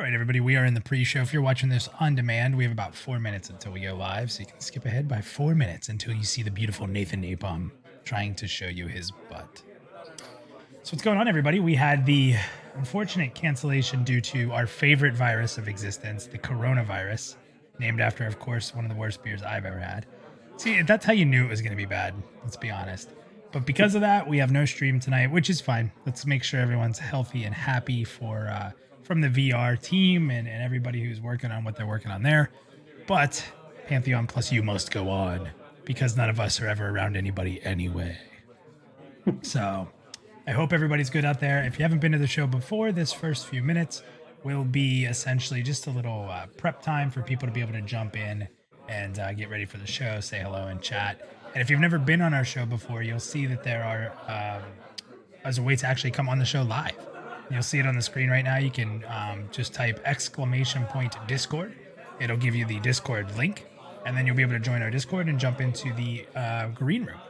right, everybody, we are in the pre-show. If you're watching this on demand, we have about 4 minutes until we go live, so you can skip ahead by 4 minutes until you see the beautiful Nathan Napalm trying to show you his butt. So what's going on, everybody? We had the unfortunate cancellation due to our favorite virus of existence, the coronavirus, named after, of course, one of the worst beers I've ever had. See, that's how you knew it was going to be bad, let's be honest. But because of that, we have no stream tonight, which is fine. Let's make sure everyone's healthy and happy from the VR team and everybody who's working on what they're working on there. But Pantheon PlusYou must go on because none of us are ever around anybody anyway. So I hope everybody's good out there. If you haven't been to the show before, this first few minutes will be essentially just a little prep time for people to be able to jump in and get ready for the show, say hello and chat. And if you've never been on our show before, you'll see that there are, as a way to actually come on the show live. You'll see it on the screen right now. You can just type !Discord. It'll give you the Discord link, and then you'll be able to join our Discord and jump into the green room.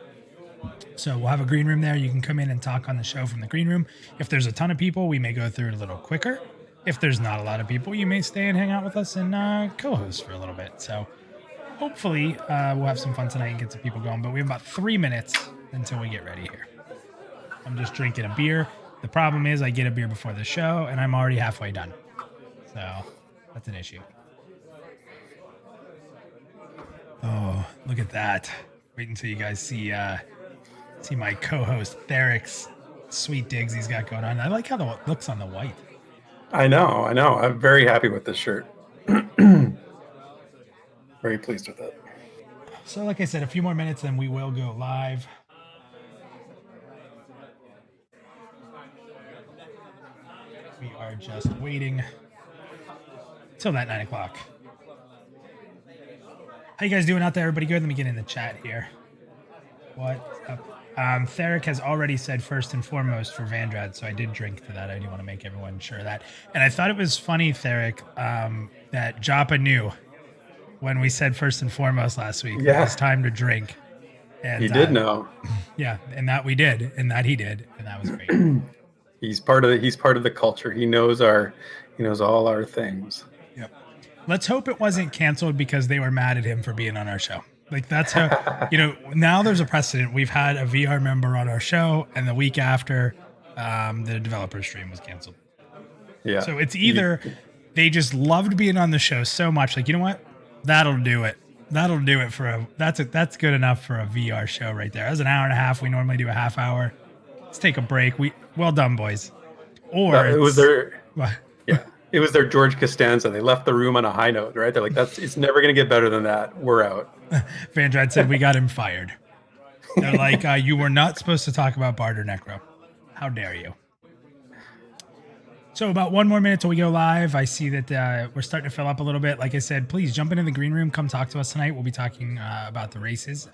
So we'll have a green room there. You can come in and talk on the show from the green room. If there's a ton of people, we may go through it a little quicker. If there's not a lot of people, you may stay and hang out with us and co-host for a little bit. So hopefully we'll have some fun tonight and get some people going. But we have about 3 minutes until we get ready here. I'm just drinking a beer. The problem is I get a beer before the show, and I'm already halfway done. So that's an issue. Oh, look at that. Wait until you guys see my co-host Therek's sweet digs he's got going on. I like how it looks on the white. I know. I'm very happy with this shirt. Very pleased with it. So like I said, a few more minutes and we will go live. We are just waiting till that 9 o'clock. How you guys doing out there? Everybody good? Let me get in the chat here. What's up? Therek has already said first and foremost for Vandrad, so I did drink to that. I do want to make everyone sure of that. And I thought it was funny, Therek, that Joppa knew when we said first and foremost last week. Yeah. It was time to drink. And he did know. Yeah, and that we did, and that he did, and that was great. He's part of the culture. He knows all our things. Yep. Let's hope it wasn't canceled because they were mad at him for being on our show. Like that's how now there's a precedent. We've had a VR member on our show, and the week after, the developer stream was canceled. Yeah. So it's either they just loved being on the show so much, like, you know what? That'll do it. That'll do it for that's good enough for a VR show right there. That's an hour and a half. We normally do a half hour. Let's take a break. Well done, boys. Or it was their it was their George Costanza. They left the room on a high note, right? They're like, it's never gonna get better than that. We're out. Vandrad said we got him fired. They're like, you were not supposed to talk about Barter Necro. How dare you? So about 1 more minute till we go live. I see that we're starting to fill up a little bit. Like I said, please jump into the green room. Come talk to us tonight. We'll be talking about the races.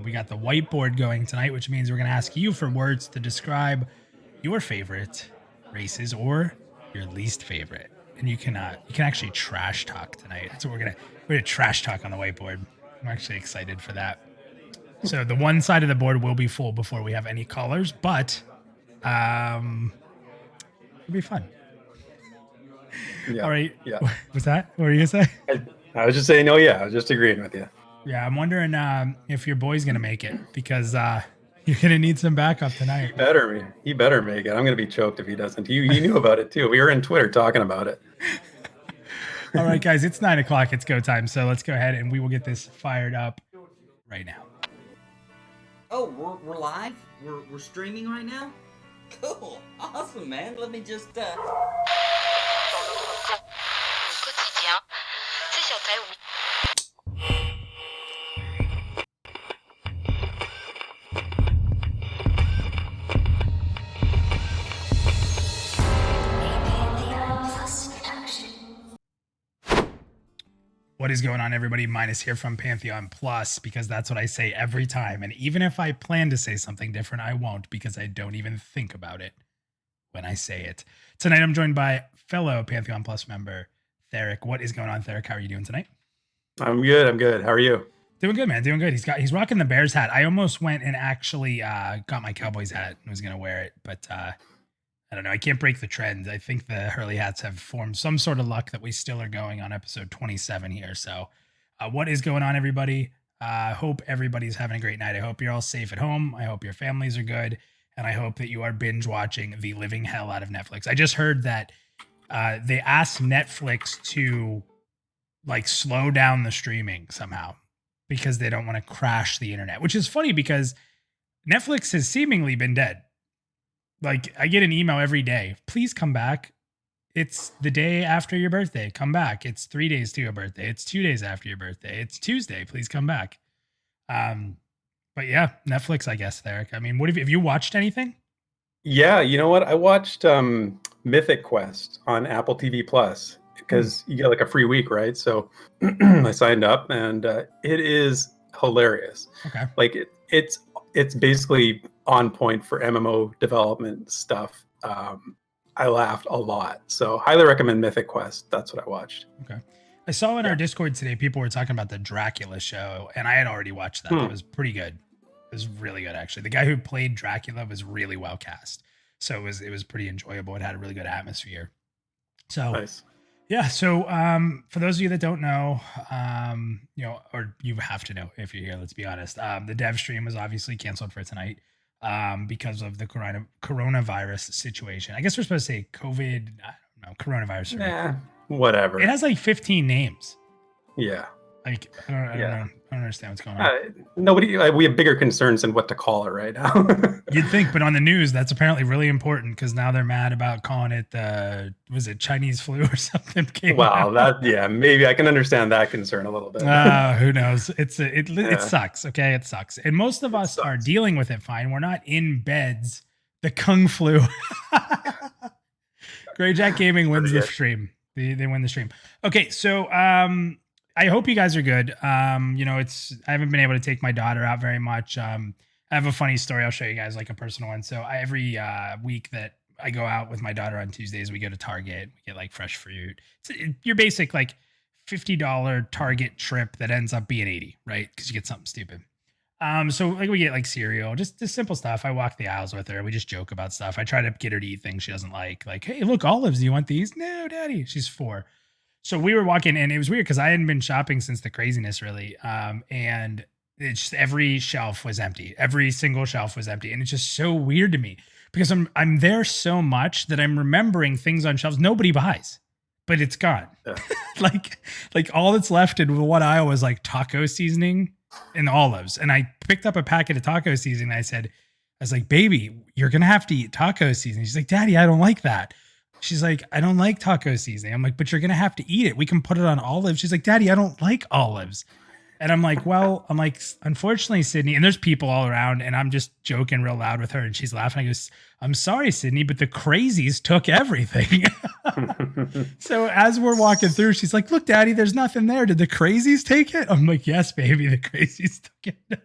We got the whiteboard going tonight, which means we're going to ask you for words to describe your favorite races or your least favorite. And you can actually trash talk tonight. That's what we're gonna trash talk on the whiteboard. I'm actually excited for that. So the one side of the board will be full before we have any callers, but it'll be fun. Yeah. All right. Yeah. What's that? What were you gonna say? I was just saying, no, yeah, I was just agreeing with you. Yeah, I'm wondering if your boy's gonna make it because you're gonna need some backup tonight. He better make it. I'm gonna be choked if he doesn't. You knew about it too. We were in Twitter talking about it. All right, guys, it's 9 o'clock. It's go time. So let's go ahead and we will get this fired up right now. Oh, we're live? We're streaming right now? Cool. Awesome, man. Let me just What is going on, everybody? Minus here from Pantheon Plus, because that's what I say every time. And even if I plan to say something different, I won't, because I don't even think about it when I say it. Tonight, I'm joined by fellow Pantheon Plus member, Therek. What is going on, Therek? How are you doing tonight? I'm good. How are you? Doing good, man. Doing good. He's rocking the Bears hat. I almost went and actually got my Cowboys hat and was going to wear it, but I don't know. I can't break the trend. I think the Hurley hats have formed some sort of luck that we still are going on episode 27 here. So, what is going on, everybody? Hope everybody's having a great night. I hope you're all safe at home. I hope your families are good. And I hope that you are binge watching the living hell out of Netflix. I just heard that they asked Netflix to like slow down the streaming somehow because they don't want to crash the internet, which is funny because Netflix has seemingly been dead. Like, I get an email every day. Please come back. It's the day after your birthday. Come back. It's 3 days to your birthday. It's 2 days after your birthday. It's Tuesday. Please come back. But yeah, Netflix, I guess, Therek. I mean, what have you watched anything? Yeah, you know what? I watched Mythic Quest on Apple TV Plus because you get like a free week, right? So I signed up, and it is hilarious. Okay. Like it's basically on point for MMO development stuff. I laughed a lot, so highly recommend Mythic Quest. That's what I watched. Okay. I saw in our Discord today, people were talking about the Dracula show, and I had already watched that. It was pretty good. It was really good, actually. The guy who played Dracula was really well cast, so it was pretty enjoyable. It had a really good atmosphere. So Nice. yeah. So for those of you that don't know, you know, or you have to know if you're here. Let's be honest. The dev stream was obviously canceled for tonight because of the coronavirus situation. I guess we're supposed to say COVID. I don't know, coronavirus. Nah, whatever. It has like 15 names. Yeah. Like I don't know. I don't understand what's going on. Nobody. We have bigger concerns than what to call it right now. You'd think, but on the news, that's apparently really important because now they're mad about calling it was it Chinese flu or something? Maybe I can understand that concern a little bit. Who knows? It sucks. Okay, it sucks, and most of us are dealing with it fine. We're not in beds. The Kung flu. Grey Jack Gaming wins the stream. They win the stream. Okay, so I hope you guys are good. You know, I haven't been able to take my daughter out very much. I have a funny story. I'll show you guys, like a personal one. So every week that I go out with my daughter on Tuesdays, we go to Target. We get like fresh fruit. It's your basic like $50 Target trip that ends up being $80, right? Because you get something stupid. So like we get like cereal, just simple stuff. I walk the aisles with her. We just joke about stuff. I try to get her to eat things she doesn't like. Like, hey, look, olives. Do you want these? No, Daddy. She's 4. So we were walking, and it was weird because I hadn't been shopping since the craziness, really. And it's just every shelf was empty. Every single shelf was empty, and it's just so weird to me because I'm there so much that I'm remembering things on shelves nobody buys, but it's gone. Yeah. like all that's left in one aisle was like taco seasoning and olives. And I picked up a packet of taco seasoning. And I was like, baby, you're gonna have to eat taco seasoning. She's like, Daddy, I don't like that. She's like, I don't like taco seasoning. I'm like, but you're going to have to eat it. We can put it on olives. She's like, Daddy, I don't like olives. And I'm like, unfortunately, Sydney, and there's people all around, and I'm just joking real loud with her, and she's laughing. I go, I'm sorry, Sydney, but the crazies took everything. So as we're walking through, she's like, look, Daddy, there's nothing there. Did the crazies take it? I'm like, yes, baby, the crazies took it.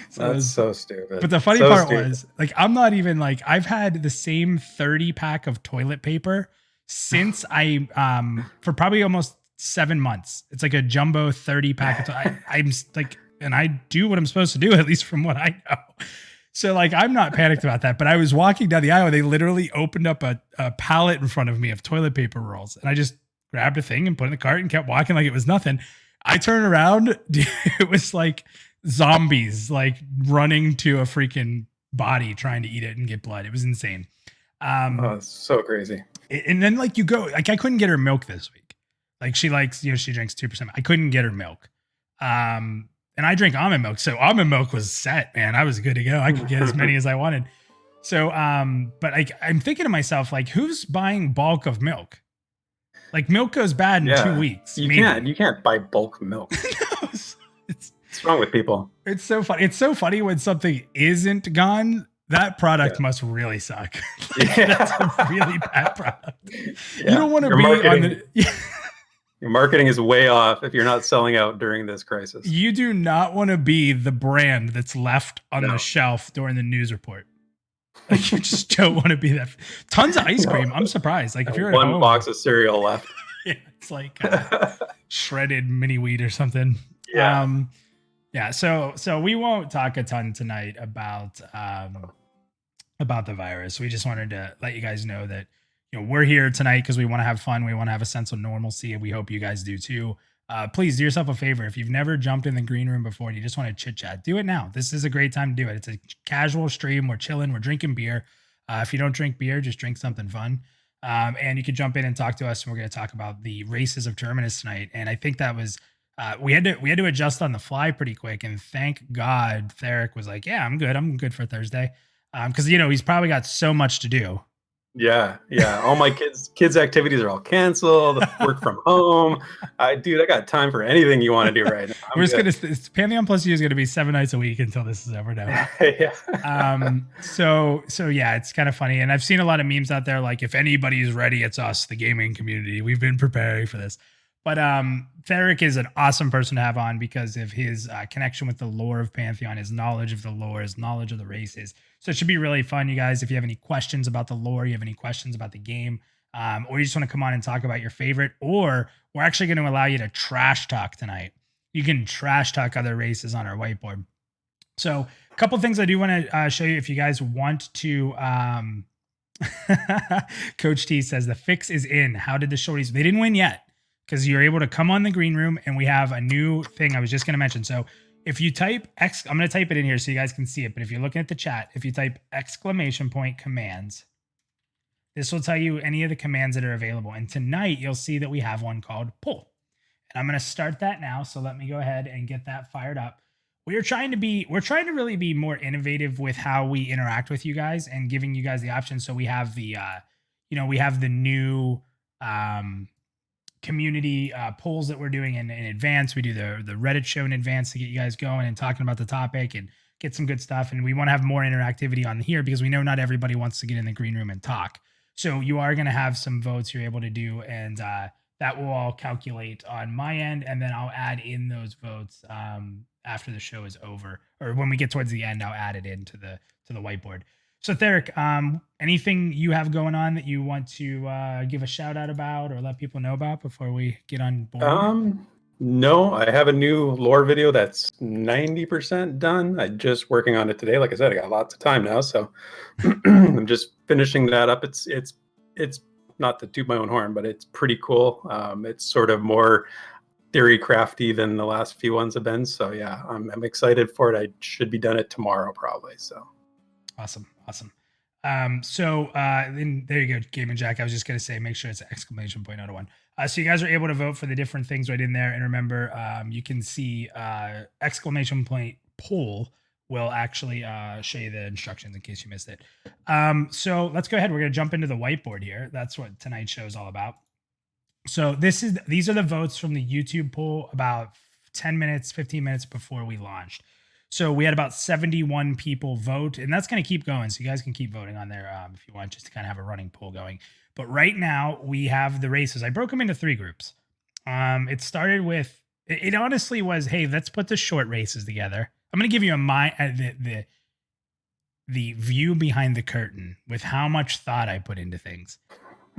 So that's so stupid. But the funny part was, like, I'm not even like, I've had the same 30 pack of toilet paper since for probably almost 7 months. It's like a jumbo 30 pack. I'm like, and I do what I'm supposed to do, at least from what I know. So like, I'm not panicked about that, but I was walking down the aisle. They literally opened up a pallet in front of me of toilet paper rolls. And I just grabbed a thing and put it in the cart and kept walking like it was nothing. I turned around. It was like zombies like running to a freaking body trying to eat it and get blood. It was insane. It's so crazy. And then like you go, like I couldn't get her milk this week. Like she likes, you know, she drinks 2%. I couldn't get her milk. And I drink almond milk. So almond milk was set, man. I was good to go. I could get as many as I wanted. So, but I'm thinking to myself, like, who's buying bulk of milk? Like milk goes bad in 2 weeks. You can't buy bulk milk. No, What's wrong with people? It's so funny. It's so funny when something isn't gone. That product must really suck. That's a really bad product. Yeah. You don't want to be on the. Your marketing is way off if you're not selling out during this crisis. You do not want to be the brand that's left on the shelf during the news report. Like you just don't want to be that. Tons of ice cream. I'm surprised. Like if you're at one home, box of cereal left. Yeah, it's like shredded mini wheat or something. Yeah. Yeah. So we won't talk a ton tonight about about the virus. We just wanted to let you guys know that, we're here tonight because we want to have fun. We want to have a sense of normalcy, and we hope you guys do too. Please do yourself a favor. If you've never jumped in the green room before and you just want to chit chat, do it now. This is a great time to do it. It's a casual stream. We're chilling. We're drinking beer. If you don't drink beer, just drink something fun. And you can jump in and talk to us. And we're going to talk about the races of Terminus tonight. And I think that was we had to adjust on the fly pretty quick. And thank God Therek was like, "Yeah, I'm good. I'm good for Thursday." Because he's probably got so much to do. Yeah. All my kids' activities are all canceled. Work from home. I got time for anything you want to do right now. We're just gonna Pantheon PlusYou is gonna be 7 nights a week until this is over now. Yeah. So yeah, it's kind of funny, and I've seen a lot of memes out there like, if anybody's ready, it's us, the gaming community. We've been preparing for this. But Therek is an awesome person to have on because of his connection with the lore of Pantheon, his knowledge of the lore, his knowledge of the races. So it should be really fun, you guys. If you have any questions about the lore, you have any questions about the game, or you just want to come on and talk about your favorite, or we're actually going to allow you to trash talk tonight. You can trash talk other races on our whiteboard. So a couple things I do want to show you if you guys want to. Coach T says the fix is in. How did the shorties? They didn't win yet, because you're able to come on the green room, and we have a new thing I was just going to mention. So if you type I'm going to type it in here so you guys can see it. But if you're looking at the chat, if you type !commands, this will tell you any of the commands that are available. And tonight you'll see that we have one called pull. And I'm going to start that now. So let me go ahead and get that fired up. We're trying to really be more innovative with how we interact with you guys and giving you guys the options. So we have the, we have the new, community polls that we're doing in advance. We do the Reddit show in advance to get you guys going and talking about the topic and get some good stuff. And we want to have more interactivity on here because we know not everybody wants to get in the green room and talk. So you are going to have some votes you're able to do, and that will all calculate on my end, and then I'll add in those votes after the show is over, or when we get towards the end, I'll add it into the whiteboard. So Therek, anything you have going on that you want to give a shout out about or let people know about before we get on board? No, I have a new lore video that's 90% done. I'm just working on it today. Like I said, I got lots of time now, so I'm just finishing that up. It's not to toot my own horn, but it's pretty cool. It's sort of more theory crafty than the last few ones have been. So yeah, I'm excited for it. I should be done it tomorrow probably. So awesome. So then there you go, Gaming Jack. I was just gonna say, make sure it's !01. So you guys are able to vote for the different things right in there, and remember, you can see !poll will actually show you the instructions in case you missed it. So let's go ahead. We're gonna jump into the whiteboard here. That's what tonight's show is all about. So these are the votes from the YouTube poll about 10 minutes, 15 minutes before we launched. So we had about 71 people vote, and that's going to keep going. So you guys can keep voting on there if you want, just to kind of have a running poll going. But right now we have the races. I broke them into 3 groups. It started with, it honestly was, hey, let's put the short races together. I'm going to give you the view behind the curtain with how much thought I put into things.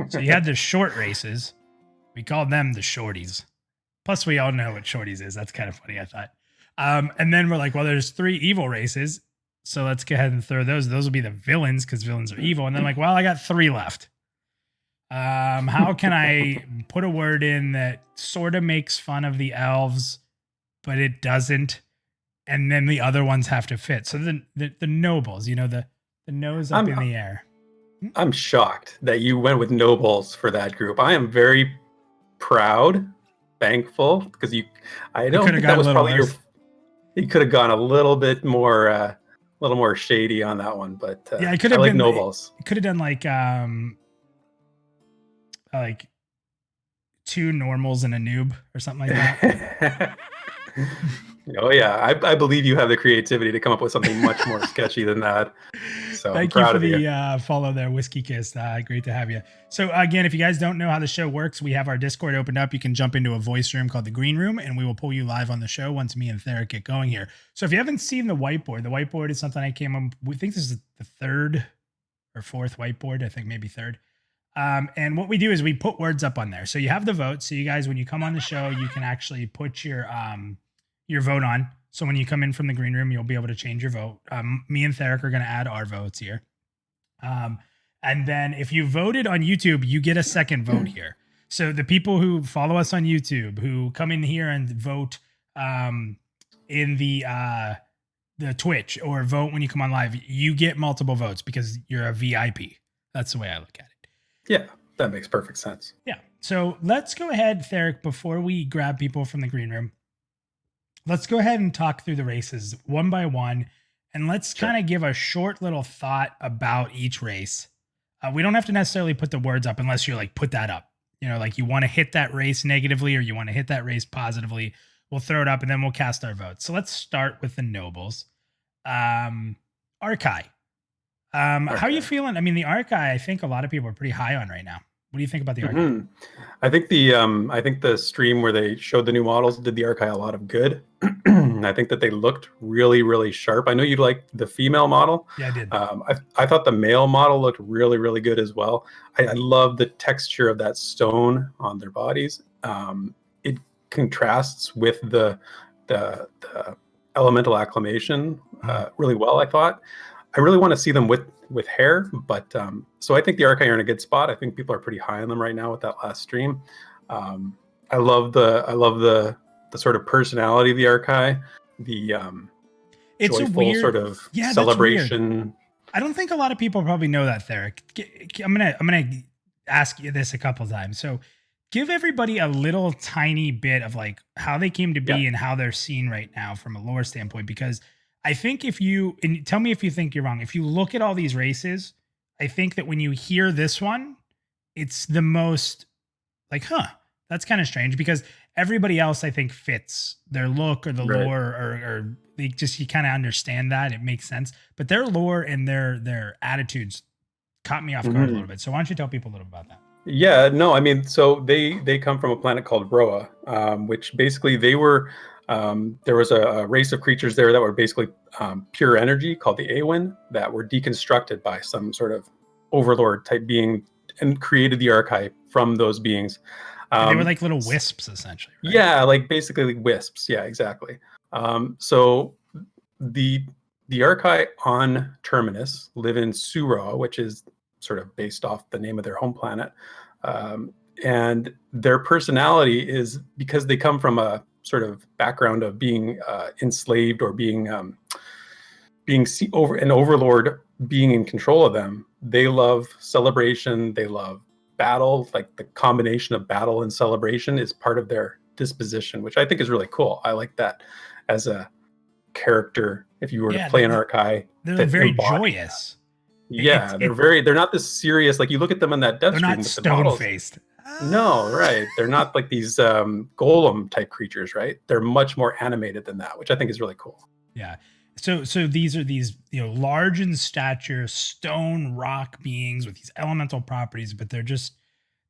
So you had the short races. We called them the shorties. Plus we all know what shorties is. That's kind of funny, I thought. And then we're like, well, there's 3 evil races, so let's go ahead and throw those. Those will be the villains because villains are evil. And then like, well, I got 3 left. How can I put a word in that sort of makes fun of the elves, but it doesn't? And then the other ones have to fit. So the nobles, the nose up in the air. I'm shocked that you went with nobles for that group. I am very proud, thankful, because I don't think that was probably you could have gone a little bit more, shady on that one, but yeah, I could have nobles. Could have done like 2 normals and a noob or something like that. Oh yeah, I believe you have the creativity to come up with something much more sketchy than that. So thank you for the follow there, Whiskey Kiss. Great to have you. So again, if you guys don't know how the show works, we have our Discord opened up. You can jump into a voice room called the Green Room, and we will pull you live on the show once me and Therek get going here. So if you haven't seen the whiteboard is something I came up. We think this is the 3rd or 4th whiteboard. I think maybe 3rd. And what we do is we put words up on there. So you have the vote. So you guys, when you come on the show, you can actually put your vote on. So when you come in from the green room, you'll be able to change your vote. Me and Therek are going to add our votes here. And then if you voted on YouTube, you get a second vote here. So the people who follow us on YouTube, who come in here and vote in the Twitch or vote when you come on live, you get multiple votes because you're a VIP. That's the way I look at it. Yeah, that makes perfect sense. Yeah. So let's go ahead, Therek, before we grab people from the green room, let's go ahead and talk through the races one by one. And let's kind of give a short little thought about each race. We don't have to necessarily put the words up unless you're like, put that up. You know, like you want to hit that race negatively or you want to hit that race positively. We'll throw it up and then we'll cast our votes. So let's start with the nobles. Archai. How are you feeling? I mean, the Archai, I think a lot of people are pretty high on right now. What do you think about the Archai? I think the stream where they showed the new models did the Archai a lot of good. I think that they looked really, really sharp. I know you liked the female model. Yeah, I did. I thought the male model looked really, really good as well. I love the texture of that stone on their bodies. It contrasts with the elemental acclamation really well, I thought. I really want to see them with hair, but so I think the Archai are in a good spot. I think people are pretty high on them right now with that last stream. I love the sort of personality of the Archai, the it's joyful a weird sort of Yeah, celebration. I don't think a lot of people probably know that, Therek. I'm gonna ask you this a couple times. So give everybody a little tiny bit of like how they came to be and how they're seen right now from a lore standpoint, because I think and tell me if you think you're wrong. If you look at all these races, I think that when you hear this one, it's the most like, that's kind of strange, because everybody else I think fits their look or the lore or they just, you kind of understand that it makes sense, but their lore and their attitudes caught me off guard a little bit. So why don't you tell people a little about that? Yeah, no, I mean, so they come from a planet called Roa, which basically they were, there was a race of creatures there that were basically pure energy called the Awen that were deconstructed by some sort of overlord type being and created the Archai from those beings. They were like little wisps, essentially. Right? Yeah, like basically wisps. Yeah, exactly. So the Archai on Terminus live in Sura, which is sort of based off the name of their home planet. And their personality is, because they come from a sort of background of being enslaved or being an overlord being in control of them. They love celebration. They love battle. Like the combination of battle and celebration is part of their disposition, which I think is really cool. I like that as a character. If you were to play an Archai, they're very joyous. Yeah, they're not this serious, like you look at them in that death stream. They're not stone-faced. No, right. They're not like these golem type creatures, right? They're much more animated than that, which I think is really cool. Yeah. So these are these, large in stature, stone rock beings with these elemental properties, but they're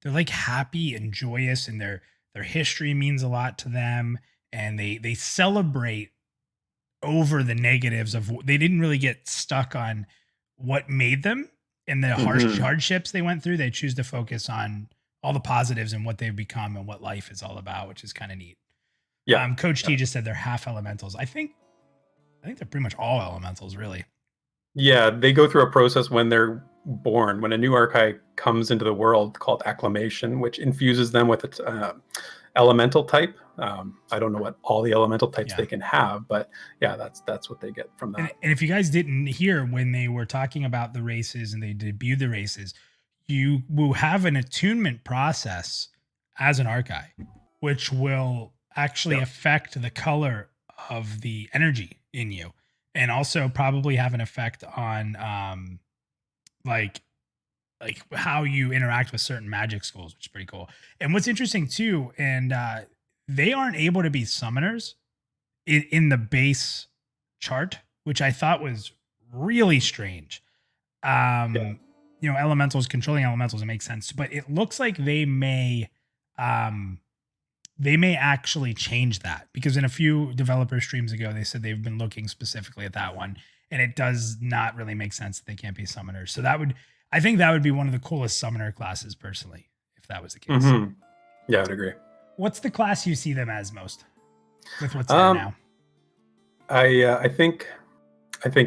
like happy and joyous, and their history means a lot to them, and they celebrate over the negatives of, they didn't really get stuck on what made them and the hardships they went through. They choose to focus on all the positives and what they've become and what life is all about, which is kind of neat. Yeah. Coach T just said they're half elementals. I think they're pretty much all elementals, really. Yeah, they go through a process when they're born, when a new Archai comes into the world called acclamation, which infuses them with its elemental type. I don't know what all the elemental types they can have, but yeah, that's what they get from that. And if you guys didn't hear when they were talking about the races and they debuted the races, you will have an attunement process as an Archai, which will actually affect the color of the energy in you, and also probably have an effect on like how you interact with certain magic schools, which is pretty cool. And what's interesting too, and they aren't able to be summoners in the base chart, which I thought was really strange. Elementals controlling elementals, it makes sense, but it looks like they may actually change that, because in a few developer streams ago, they said they've been looking specifically at that one, and it does not really make sense that they can't be summoners. So I think that would be one of the coolest summoner classes, personally, if that was the case. Yeah, I'd agree. What's the class you see them as most with what's there now? I think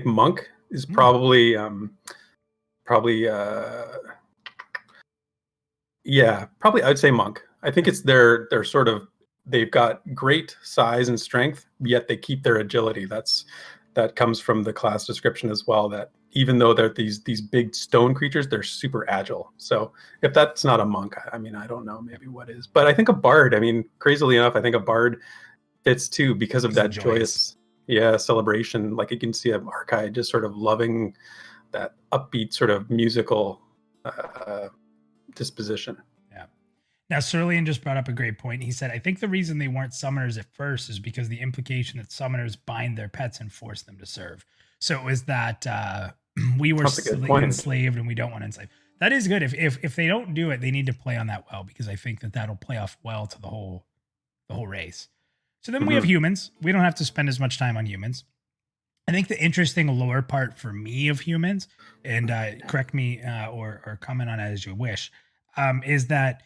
Monk is probably probably probably I'd say monk. I think it's they're sort of, they've got great size and strength, yet they keep their agility. That comes from the class description as well, that even though they're these big stone creatures, they're super agile. So if that's not a monk, I mean, I don't know, maybe what is. But I think a bard, I mean, crazily enough, I think a bard fits too, because of that joyous celebration. Like you can see an Archai just sort of loving that upbeat sort of musical disposition. Yeah. Now, Cerulean just brought up a great point. He said, I think the reason they weren't summoners at first is because the implication that summoners bind their pets and force them to serve. So it was that we were enslaved and we don't want to enslave. That is good. If they don't do it, they need to play on that well, because I think that that'll play off well to the whole race. So then we have humans. We don't have to spend as much time on humans. I think the interesting lore part for me of humans, and correct me or comment on it as you wish, is that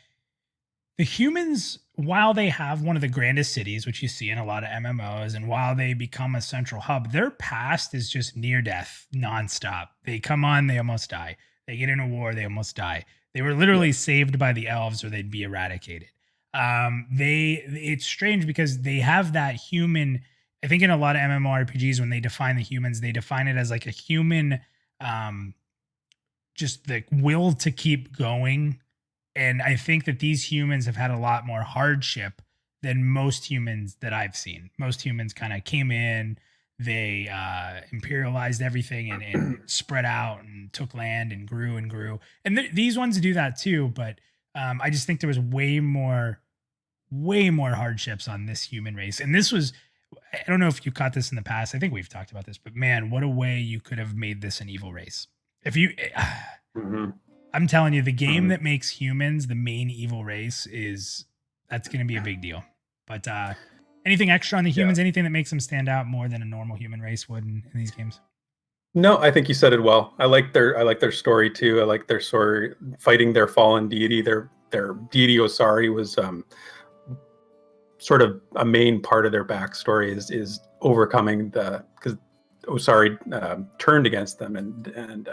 the humans, while they have one of the grandest cities, which you see in a lot of MMOs, and while they become a central hub, their past is just near death nonstop. They come on, they almost die. They get in a war, they almost die. They were literally saved by the elves or they'd be eradicated. It's strange because they have that human. I think in a lot of MMORPGs, when they define the humans, they define it as like a human, just the will to keep going. And I think that these humans have had a lot more hardship than most humans that I've seen. Most humans kind of came in, they imperialized everything and spread out and took land and grew and grew. And these ones do that too. But I just think there was way more hardships on this human race. And this was, I don't know if you caught this in the past. I think we've talked about this, but man, what a way you could have made this an evil race. If you, I'm telling you, the game that makes humans the main evil race that's going to be a big deal. But anything extra on the humans, anything that makes them stand out more than a normal human race would in these games? No, I think you said it well. I like their story too. I like their story fighting their fallen deity. Their deity Osari was sort of a main part of their backstory is overcoming because Osari turned against them and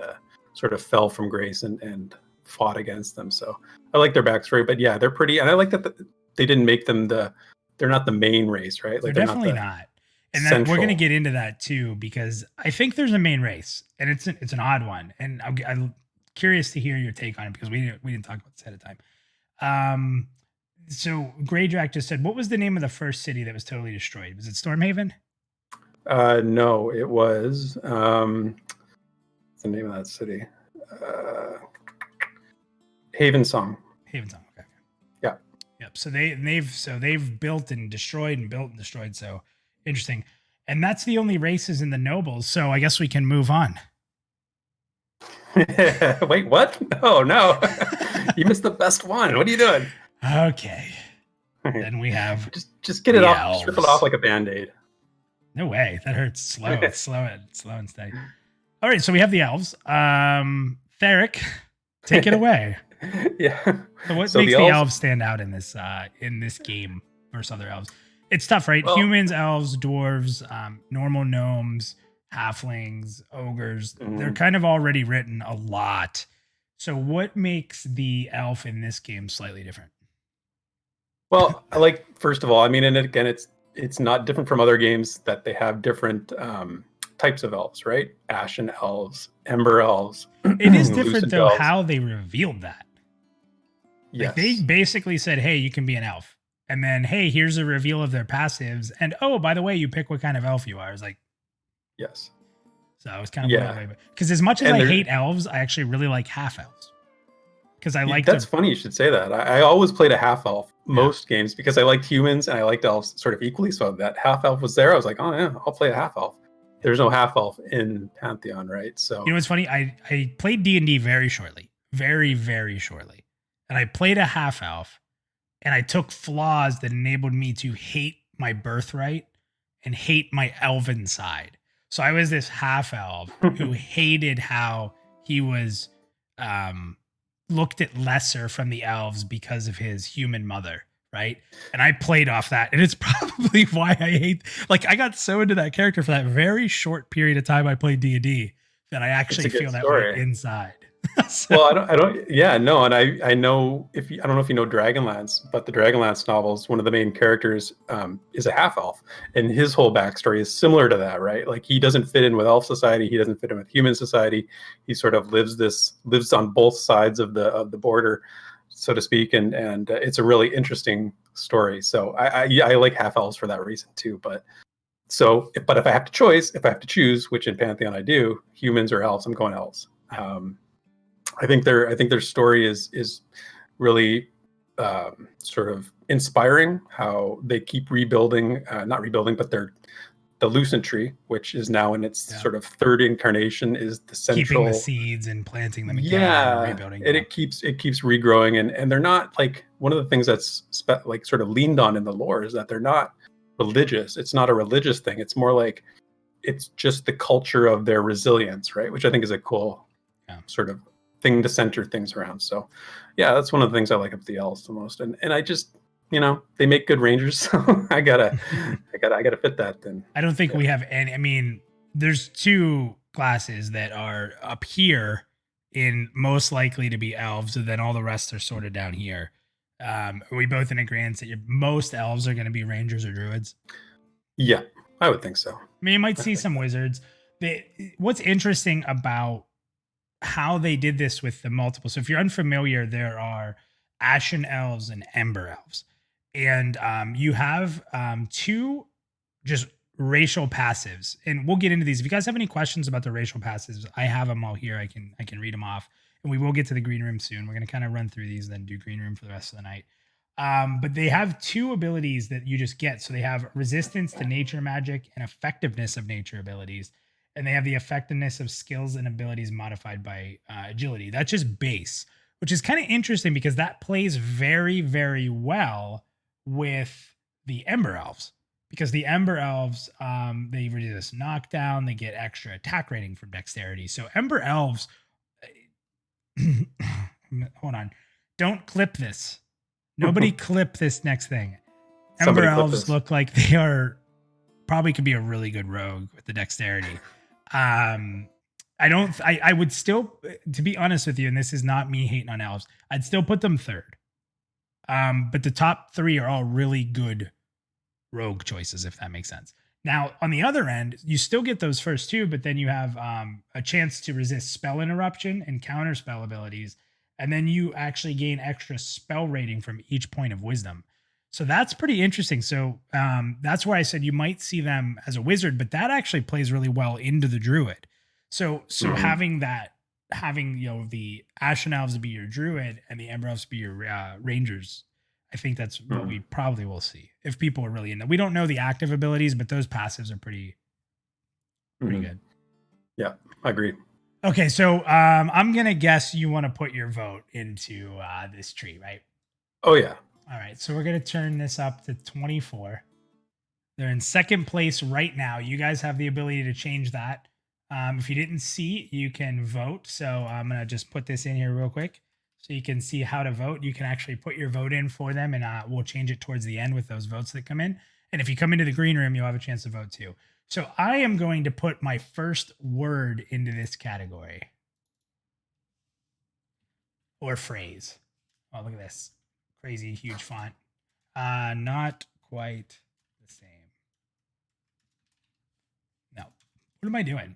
sort of fell from grace and fought against them. So I like their backstory, but yeah, they're pretty, and I like that they didn't make them they're not the main race, right? Like they're definitely not. And then we're going to get into that too, because I think there's a main race, and it's an odd one. And I'm curious to hear your take on it, because we didn't talk about this ahead of time. So Greydrac just said, what was the name of the first city that was totally destroyed? Was it Stormhaven? No, it was what's the name of that city? Havensong. Havensong. Okay. Yeah. Yep. So they've built and destroyed. So interesting. And that's the only races in the nobles. So I guess we can move on. Wait, what? Oh no. You missed the best one. What are you doing? Okay. Then we have just get it off. elves. Just rip it off like a Band-Aid. No way. That hurts slow. slow and steady. All right, so we have the elves. Therek, take it away. Yeah. So what makes the elves stand out in this game versus other elves? It's tough, right? Well, humans, elves, dwarves, normal gnomes, halflings, ogres. They're kind of already written a lot. So what makes the elf in this game slightly different? Well, I like, first of all, I mean, and again, it's not different from other games that they have different types of elves, right? Ashen elves, ember elves. It is different though elves. How they revealed that. Yes. Like they basically said, hey, you can be an elf. And then, hey, here's a reveal of their passives. And oh, by the way, you pick what kind of elf you are. I was like, yes. So I was kind of because as much as I hate elves, I actually really like half elves. Because I like that's funny you should say that. I always played a half elf most games because I liked humans and I liked elves sort of equally. So that half elf was there. I was like, oh yeah, I'll play a half elf. There's no half elf in Pantheon, right? So you know what's funny? I played D&D very shortly, very, very shortly. And I played a half elf and I took flaws that enabled me to hate my birthright and hate my elven side. So I was this half elf who hated how he was looked at lesser from the elves because of his human mother, right? And I played off that, and it's probably why I hate. Like I got so into that character for that very short period of time I played D&D that I actually feel that way inside. So, Well, I don't, yeah, no, and I know I don't know if you know Dragonlance, but the Dragonlance novels, one of the main characters is a half elf, and his whole backstory is similar to that, right? Like he doesn't fit in with elf society, he doesn't fit in with human society. He sort of lives on both sides of the border, so to speak, and it's a really interesting story. So I like half elves for that reason too. But if I have to choose, which in Pantheon I do, humans or elves, I'm going elves. I think their story is really sort of inspiring. How they keep rebuilding, not rebuilding, but the Lucent Tree, which is now in its sort of third incarnation, is the central keeping the seeds and planting them again, yeah, and rebuilding. and it keeps regrowing, and they're not like one of the things that's like sort of leaned on in the lore is that they're not religious. It's not a religious thing. It's more like it's just the culture of their resilience, right? Which I think is a cool sort of thing to center things around. So yeah, that's one of the things I like about the elves the most. And I just, they make good rangers, so I gotta fit that then. I don't think we have any. I mean, there's two classes that are up here in most likely to be elves, and then all the rest are sorted down here. Are we both in agreement that most elves are going to be rangers or druids? Yeah, I would think so. I mean, you might see some wizards. What's interesting about how they did this with the multiple. So if you're unfamiliar, there are Ashen elves and Ember elves, and you have two just racial passives. And we'll get into these. If you guys have any questions about the racial passives, I have them all here. I can read them off, and we will get to the green room soon. We're gonna kind of run through these, then do green room for the rest of the night. But they have two abilities that you just get. So they have resistance to nature magic and effectiveness of nature abilities. And they have the effectiveness of skills and abilities modified by agility. That's just base, which is kind of interesting because that plays very, very well with the Ember Elves. Because the Ember Elves, they resist knockdown, they get extra attack rating from dexterity. So Ember Elves, hold on, don't clip this. Nobody clip this next thing. Ember Elves look like they are probably could be a really good rogue with the dexterity. I would still, to be honest with you, and this is not me hating on elves, I'd still put them third. But the top three are all really good rogue choices, if that makes sense. Now, on the other end, you still get those first two, but then you have a chance to resist spell interruption and counter spell abilities. And then you actually gain extra spell rating from each point of wisdom. So that's pretty interesting. So that's why I said you might see them as a wizard, but that actually plays really well into the druid. So having the Ashen Elves be your druid and the Ember Elves be your rangers, I think that's what we probably will see if people are really into. We don't know the active abilities, but those passives are pretty good. Yeah, I agree. Okay, so I'm gonna guess you want to put your vote into this tree, right? Oh yeah. All right, so we're going to turn this up to 24. They're in second place right now. You guys have the ability to change that. If you didn't see, you can vote. So I'm going to just put this in here real quick so you can see how to vote. You can actually put your vote in for them, and we'll change it towards the end with those votes that come in. And if you come into the green room, you'll have a chance to vote too. So I am going to put my first word into this category. Or phrase. Oh, look at this. Crazy huge font. Not quite the same. No. What am I doing?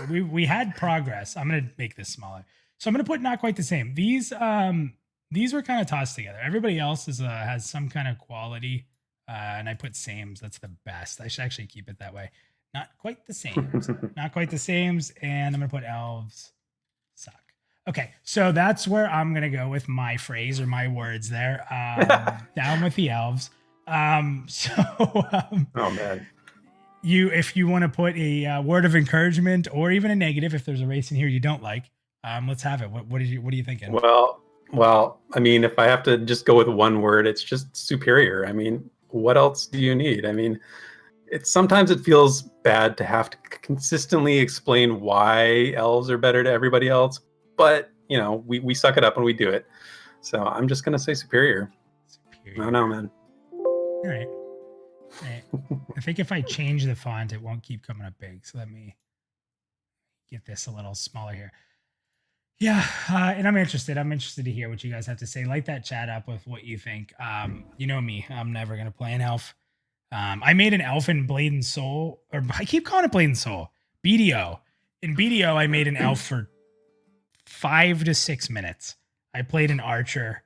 We had progress. I'm gonna make this smaller. So I'm gonna put not quite the same. These were kind of tossed together. Everybody else has some kind of quality. And I put sames. That's the best. I should actually keep it that way. Not quite the same. Not quite the sames. And I'm gonna put elves suck. Okay, so that's where I'm gonna go with my phrase or my words there. Down with the elves. Oh man. If you want to put a word of encouragement or even a negative, if there's a race in here you don't like, let's have it. What are you thinking? Well, I mean, if I have to just go with one word, it's just superior. I mean, what else do you need? I mean, sometimes it feels bad to have to consistently explain why elves are better to everybody else. But, we suck it up and we do it. So I'm just going to say superior. I don't know, man. All right. I think if I change the font, it won't keep coming up big. So let me get this a little smaller here. Yeah, and I'm interested. I'm interested to hear what you guys have to say. Light that chat up with what you think. You know me, I'm never gonna play an elf. I made an elf in Blade and Soul, or I keep calling it Blade and Soul. BDO. In BDO, I made an elf for 5 to 6 minutes. I played an archer,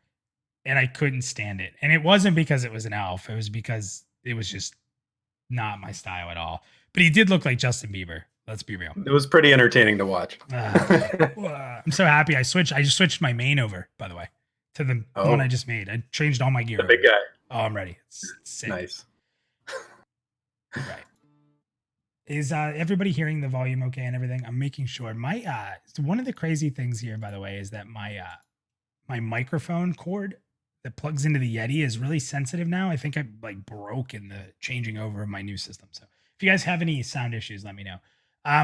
and I couldn't stand it. And it wasn't because it was an elf. It was because it was just not my style at all. But he did look like Justin Bieber. Let's be real. It was pretty entertaining to watch. I'm so happy I switched. I just switched my main over, by the way, to the one I just made. I changed all my gear. The big guy. Oh, I'm ready. It's sick. Nice. Right. Is everybody hearing the volume okay and everything? I'm making sure. My one of the crazy things here, by the way, is that my microphone cord that plugs into the Yeti is really sensitive now. I think I like broke in the changing over of my new system. So if you guys have any sound issues, let me know.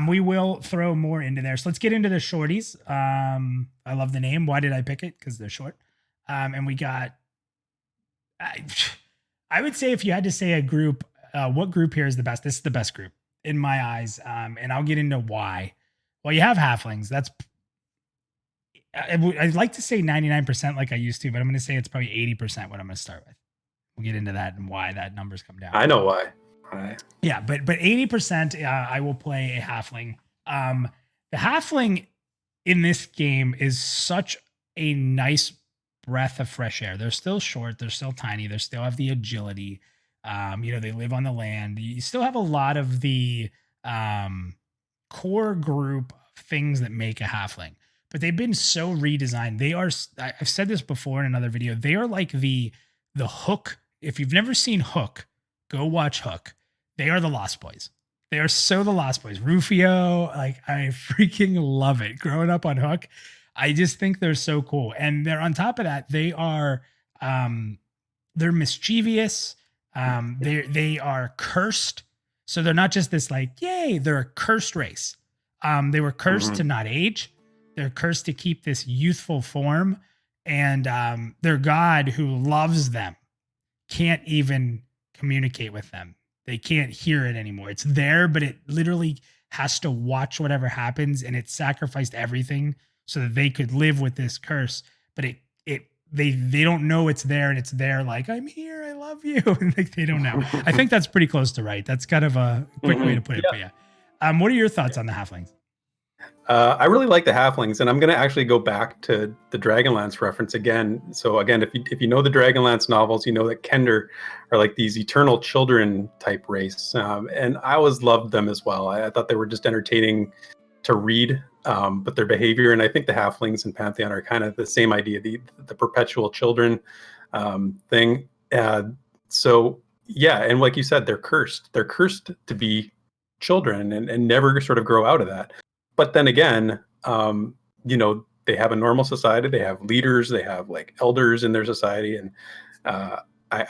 We will throw more into there. So let's get into the shorties. I love the name. Why did I pick it? Because they're short. And we got, I would say if you had to say a group, what group here is the best? This is the best group in my eyes. And I'll get into why. Well, you have halflings. That's, I'd like to say 99% like I used to, but I'm going to say it's probably 80% what I'm going to start with. We'll get into that and why that number's come down. I know why. Yeah, but 80% I will play a halfling. The halfling in this game is such a nice breath of fresh air. They're still short, they're still tiny, they still have the agility. They live on the land. You still have a lot of the core group of things that make a halfling, but they've been so redesigned. They are, I've said this before in another video, they are like the Hook. If you've never seen Hook, go watch Hook. They are the Lost Boys. They are so the Lost Boys. Rufio, like I freaking love it. Growing up on Hook, I just think they're so cool. And they're on top of that, they are they're mischievous. They are cursed. So they're not just this like, yay, they're a cursed race. They were cursed to not age. They're cursed to keep this youthful form. And their God who loves them can't even communicate with them. They can't hear it anymore. It's there, but it literally has to watch whatever happens, and it sacrificed everything so that they could live with this curse. But they don't know it's there, and it's there like, I'm here, I love you. And like, they don't know. I think that's pretty close to right. That's kind of a quick way to put it. Yeah. But yeah. What are your thoughts on the halflings? I really like the halflings, and I'm going to actually go back to the Dragonlance reference again. So again, if you know the Dragonlance novels, you know that Kender are like these eternal children type race, and I always loved them as well. I thought they were just entertaining to read, but their behavior, and I think the halflings and Pantheon are kind of the same idea, the perpetual children thing. So yeah, and like you said, they're cursed. They're cursed to be children and never sort of grow out of that. But then again, they have a normal society. They have leaders. They have like elders in their society, and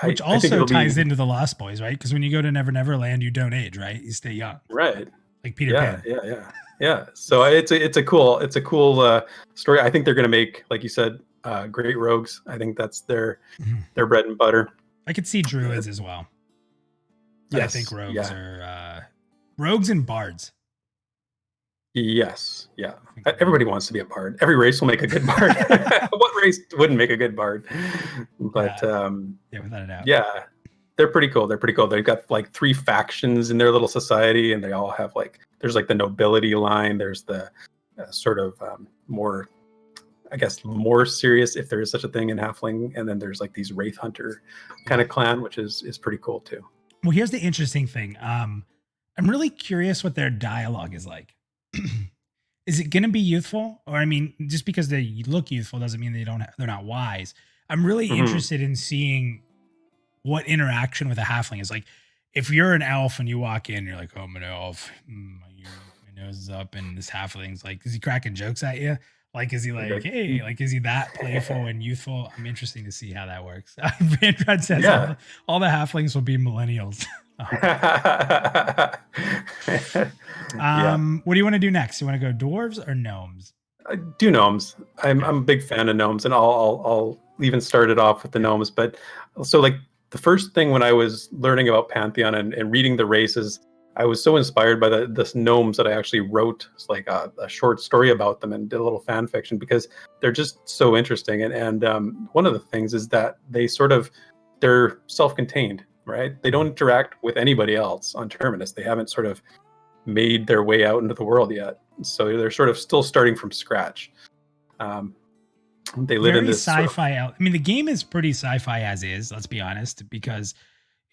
which also ties into the Lost Boys, right? Because when you go to Never Never Land, you don't age, right? You stay young, right? Like Peter Pan. Yeah. So it's a cool story. I think they're going to make, like you said, great rogues. I think that's their bread and butter. I could see druids as well. Yes, I think rogues are rogues and bards. Yes, yeah. Everybody wants to be a bard. Every race will make a good bard. What race wouldn't make a good bard? But without a doubt. Yeah, they're pretty cool. They've got like 3 factions in their little society, and they all have like, there's like the nobility line. There's the sort of more, I guess, more serious, if there is such a thing, in halfling, and then there's like these wraith hunter kind of clan, which is pretty cool too. Well, here's the interesting thing. I'm really curious what their dialogue is like. Is it going to be youthful? Or, I mean, just because they look youthful doesn't mean they're not wise. I'm really interested in seeing what interaction with a halfling is like. If you're an elf and you walk in, you're like, oh, I'm an elf. My nose is up, and this halfling's like, is he cracking jokes at you? Like, is he like, hey, like, is he that playful and youthful? I'm interested to see how that works. Vandrad says all the halflings will be millennials. What do you want to do next? You want to go dwarves or gnomes? I do gnomes. I'm a big fan of gnomes, and I'll even start it off with the gnomes. But so like the first thing when I was learning about Pantheon and reading the races, I was so inspired by this gnomes that I actually wrote like a short story about them and did a little fan fiction because they're just so interesting. And one of the things is that they're self-contained, right? They don't interact with anybody else on Terminus. They haven't sort of made their way out into the world yet, so they're sort of still starting from scratch. They live in this sci-fi. I mean, the game is pretty sci-fi as is. Let's be honest, because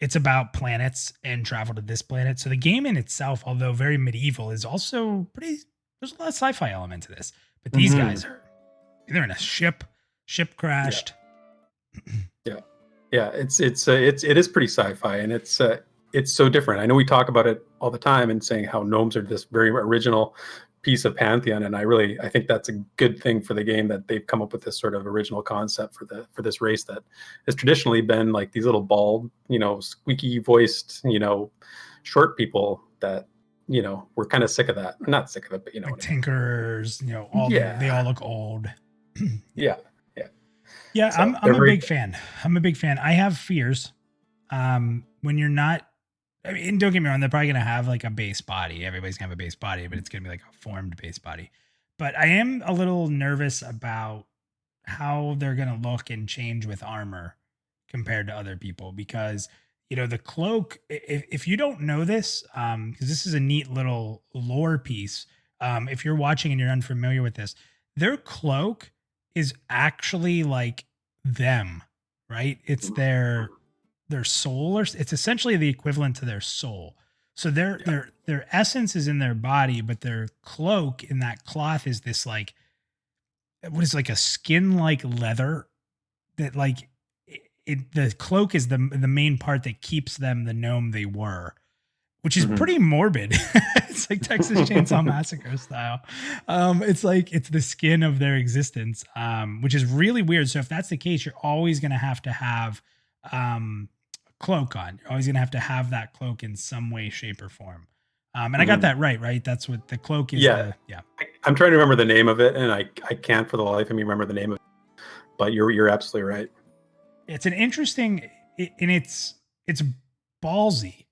it's about planets and travel to this planet. So the game in itself, although very medieval, is also pretty. There's a lot of sci-fi element to this. But these guys they're in a ship crashed. Yeah. It is pretty sci-fi, and it's so different. I know we talk about it all the time and saying how gnomes are this very original piece of Pantheon, and I think that's a good thing for the game that they've come up with this sort of original concept for this race that has traditionally been like these little bald, squeaky voiced, short people that we're kind of sick of that. Not sick of it, but like tinkerers, they all look old. Yeah. So I'm a big fan. I have fears. When you're not, I mean, don't get me wrong, they're probably going to have like a base body. Everybody's going to have a base body, but it's going to be like a formed base body. But I am a little nervous about how they're going to look and change with armor compared to other people because, the cloak, if you don't know this, because this is a neat little lore piece. If you're watching and you're unfamiliar with this, their cloak is actually like them, right? It's their soul, or it's essentially the equivalent to their soul. So their essence is in their body, but their cloak in that cloth is this like, what is like a skin like leather that like the cloak is the main part that keeps them the gnome they were, which is pretty morbid. It's like Texas Chainsaw Massacre style. It's like it's the skin of their existence, which is really weird. So if that's the case, you're always going to have cloak on. You're always going to have that cloak in some way, shape, or form. And I got that right? That's what the cloak is. Yeah. I'm trying to remember the name of it, and I can't for the life of me remember the name of it. But you're absolutely right. It's an interesting, and it's ballsy,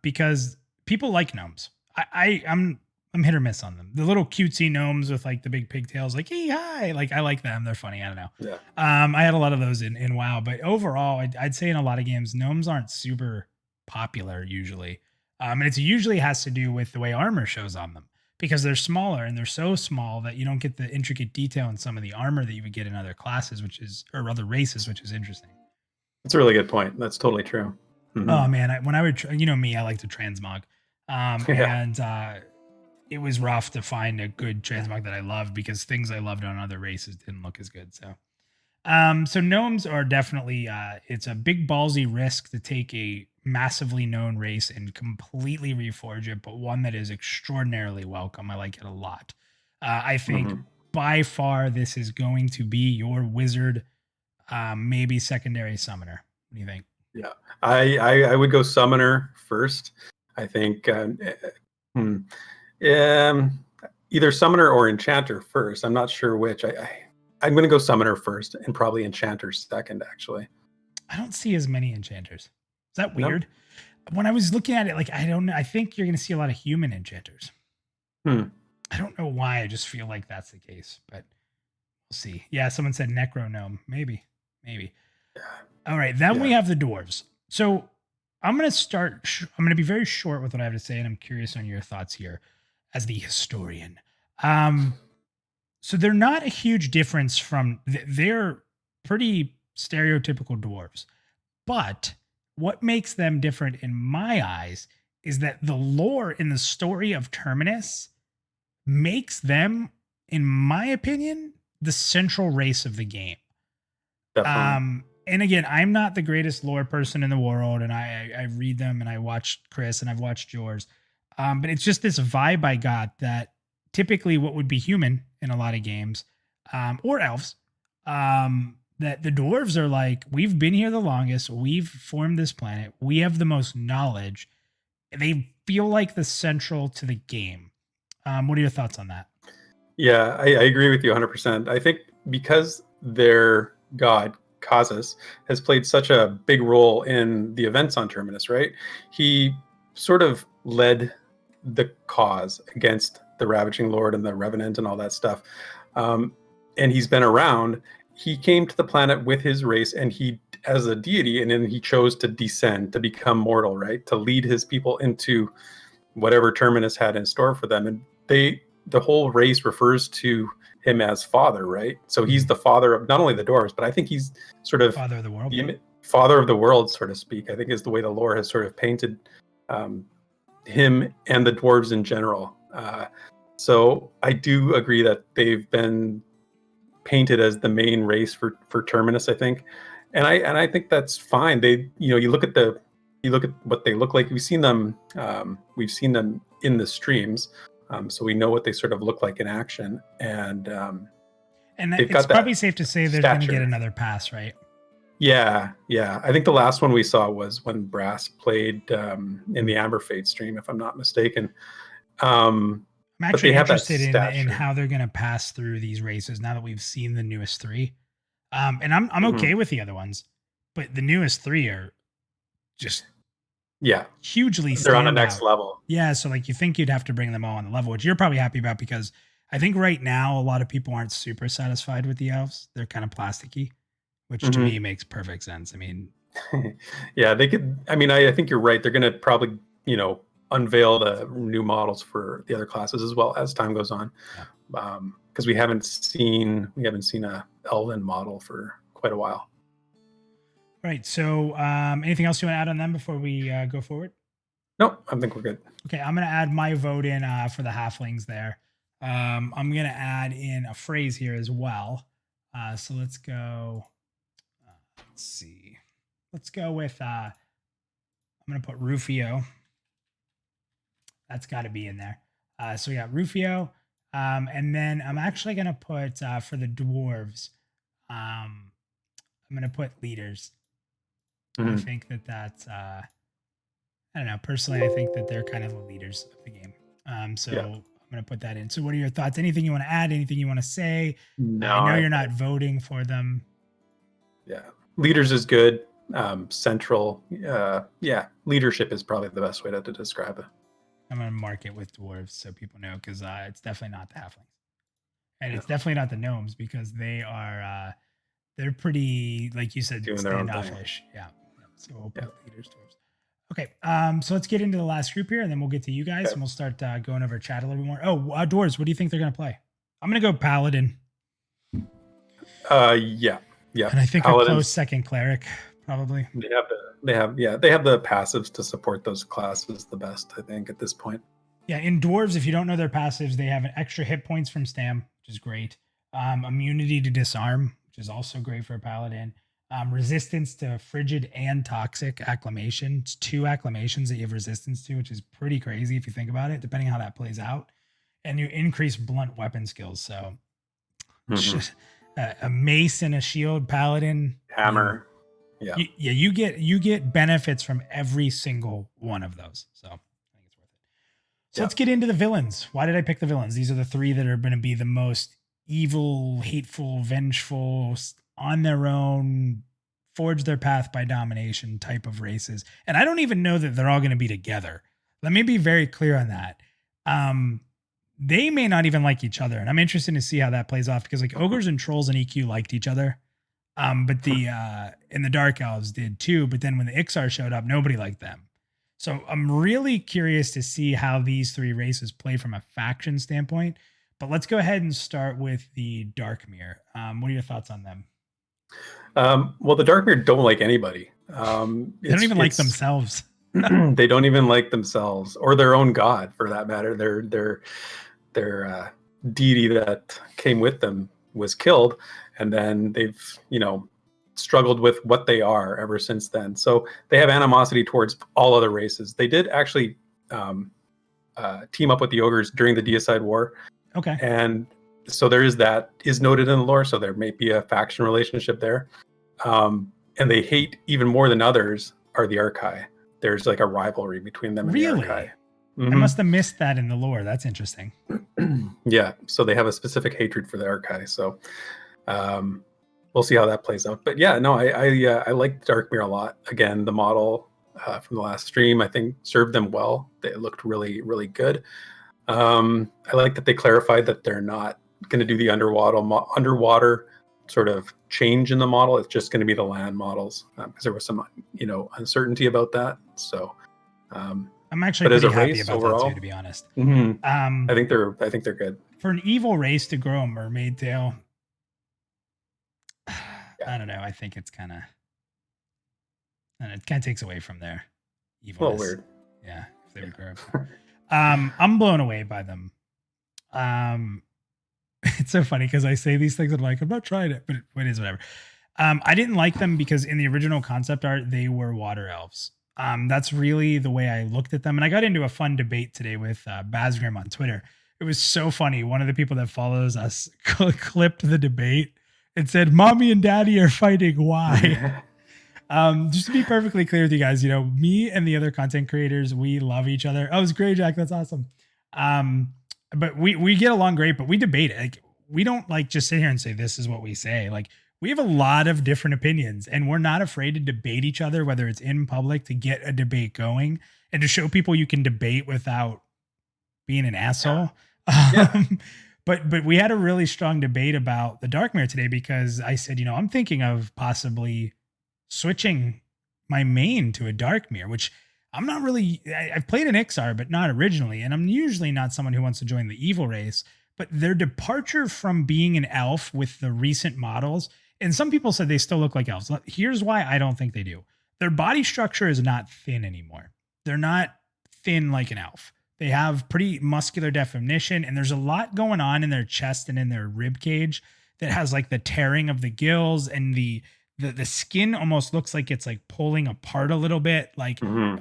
because people like gnomes. I'm hit or miss on them. The little cutesy gnomes with like the big pigtails, like, hey, hi. Like, I like them. They're funny. I don't know. Yeah. I had a lot of those in WoW, but overall, I'd say in a lot of games, gnomes aren't super popular usually. And it usually has to do with the way armor shows on them because they're smaller and they're so small that you don't get the intricate detail in some of the armor that you would get in other classes, or other races, which is interesting. That's a really good point. That's totally true. Oh man, when I would, me, I like to transmog. And it was rough to find a good transmog that I loved because things I loved on other races didn't look as good. So gnomes are definitely, it's a big ballsy risk to take a massively known race and completely reforge it, but one that is extraordinarily welcome. I like it a lot. I think by far this is going to be your wizard, maybe secondary summoner. What do you think? Yeah, I would go summoner first. I think either summoner or enchanter first. I'm not sure which. I'm going to go summoner first and probably enchanter second, actually. I don't see as many enchanters. Is that weird? No. When I was looking at it, like, I don't know. I think you're going to see a lot of human enchanters. I don't know why. I just feel like that's the case, but we'll see. Yeah, someone said necro gnome. Maybe. All right. Then we have the dwarves. So I'm going to start. I'm going to be very short with what I have to say, and I'm curious on your thoughts here as the historian. So they're not a huge difference from. They're pretty stereotypical dwarves, but what makes them different in my eyes is that the lore in the story of Terminus makes them, in my opinion, the central race of the game. Definitely. And again, I'm not the greatest lore person in the world, and I read them and I watched Chris and I've watched yours. But it's just this vibe I got that typically what would be human in a lot of games, or elves, that the dwarves are like, we've been here the longest. We've formed this planet. We have the most knowledge. They feel like the central to the game. What are your thoughts on that? Yeah, I agree with you 100%. I think because their god, Kazas, has played such a big role in the events on Terminus, right? He sort of led the cause against the Ravaging Lord and the Revenant and all that stuff. And he's been around. He came to the planet with his race, and he, as a deity, and then he chose to descend, to become mortal, right? To lead his people into whatever Terminus had in store for them. And the whole race refers to him as father, right? So he's the father of not only the dwarves, but I think he's sort of Father of the world. Father of the world, so to speak, I think is the way the lore has sort of painted him and the dwarves in general. So I do agree that they've been painted as the main race for Terminus, I think, and I think that's fine. They, you look at what they look like. We've seen them in the streams, so we know what they sort of look like in action, and it's probably safe to say they're going to get another pass, right? Yeah. I think the last one we saw was when Brass played in the Amber Fate stream, if I'm not mistaken. I'm actually interested in how they're going to pass through these races now that we've seen the newest 3. And I'm okay with the other ones, but the newest 3 are just hugely they're on the next level. Yeah, so like you think you'd have to bring them all on the level, which you're probably happy about, because I think right now a lot of people aren't super satisfied with the elves. They're kind of plasticky, which to me makes perfect sense. I mean, yeah, they could. I mean, I think you're right. They're going to probably, unveil the new models for the other classes as well as time goes on, because we haven't seen a elven model for quite a while. Right. So, anything else you want to add on them before we go forward? No, I think we're good. Okay, I'm going to add my vote in for the halflings there. I'm going to add in a phrase here as well. So let's go. Let's see. Let's go with. I'm going to put Rufio. That's got to be in there. So we got Rufio, and then I'm actually going to put for the dwarves. I'm going to put leaders. I think that's. I don't know. Personally, I think that they're kind of the leaders of the game. So I'm going to put that in. So what are your thoughts? Anything you want to add? Anything you want to say? No, I know you're not voting for them. Yeah. Leaders is good. Central. Leadership is probably the best way to describe it. I'm going to mark it with dwarves so people know, because it's definitely not the halflings. And it's definitely not the gnomes, because they are, they're pretty, like you said, standoffish. Yeah. So we'll put leaders, dwarves. Okay, so let's get into the last group here, and then we'll get to you guys, and we'll start going over chat a little bit more. Oh, dwarves, what do you think they're going to play? I'm going to go paladin. Yeah. And I think a close second cleric, probably. They have the passives to support those classes the best, I think, at this point. Yeah, in dwarves, if you don't know their passives, they have an extra hit points from Stam, which is great. Immunity to disarm, which is also great for a paladin. Resistance to frigid and toxic acclamation. It's 2 acclamations that you have resistance to, which is pretty crazy if you think about it, depending on how that plays out. And you increase blunt weapon skills. So it's just a mace and a shield paladin. Hammer. You get benefits from every single one of those. So I think it's worth it. So let's get into the villains. Why did I pick the villains? These are the 3 that are going to be the most evil, hateful, vengeful, on their own, forge their path by domination type of races. And I don't even know that they're all going to be together. Let me be very clear on that. They may not even like each other. And I'm interested to see how that plays off, because like ogres and trolls and EQ liked each other. But and the Dark Elves did too. But then when the Ixar showed up, nobody liked them. So I'm really curious to see how these 3 races play from a faction standpoint. But let's go ahead and start with the Darkmere. What are your thoughts on them? Well, the Darkmere don't like anybody. They don't even like themselves. They don't even like themselves, or their own god, for that matter. Their deity that came with them was killed, and then they've struggled with what they are ever since then. So they have animosity towards all other races. They did actually team up with the ogres during the Deicide War. Okay. And so there is that is noted in the lore. So there may be a faction relationship there. And they hate even more than others are the Archai. There's like a rivalry between them and the Archai. I must have missed that in the lore. That's interesting. Yeah. So they have a specific hatred for the Archai. So we'll see how that plays out. But yeah, no, I like Darkmere a lot. Again, the model from the last stream, I think served them well. They looked really, really good. I like that they clarified that they're not going to do the underwater sort of change in the model. It's just going to be the land models, because there was some, uncertainty about that. So, I'm actually but as pretty a happy race about overall, that too, to be honest. I think they're good. For an evil race to grow a mermaid tail, I don't know. I think it's kind of, and it kind of takes away from their evilness. A little weird. Yeah, if they would grow up. I'm blown away by them. It's so funny because I say these things and I'm like, I'm not trying it, but it is whatever. I didn't like them because in the original concept art, they were water elves. That's really the way I looked at them. And I got into a fun debate today with Basgrim on Twitter. It was so funny. One of the people that follows us clipped the debate and said, "Mommy and Daddy are fighting. Why?" Just to be perfectly clear with you guys, me and the other content creators, we love each other. Oh, it's great, Jack. That's awesome. But we get along great, but we debate it. Like, we don't just sit here and say, this is what we say. Like, we have a lot of different opinions and we're not afraid to debate each other, whether it's in public, to get a debate going and to show people you can debate without being an asshole. Yeah. But we had a really strong debate about the Dark Mirror today because I said, I'm thinking of possibly switching my main to a Dark Mirror, which I'm not really, I've played an Ixar, but not originally. And I'm usually not someone who wants to join the evil race, but their departure from being an elf with the recent models, and some people said they still look like elves. Here's why I don't think they do. Their body structure is not thin anymore. They're not thin like an elf. They have pretty muscular definition, and there's a lot going on in their chest and in their rib cage that has the tearing of the gills, and the skin almost looks like it's pulling apart a little bit,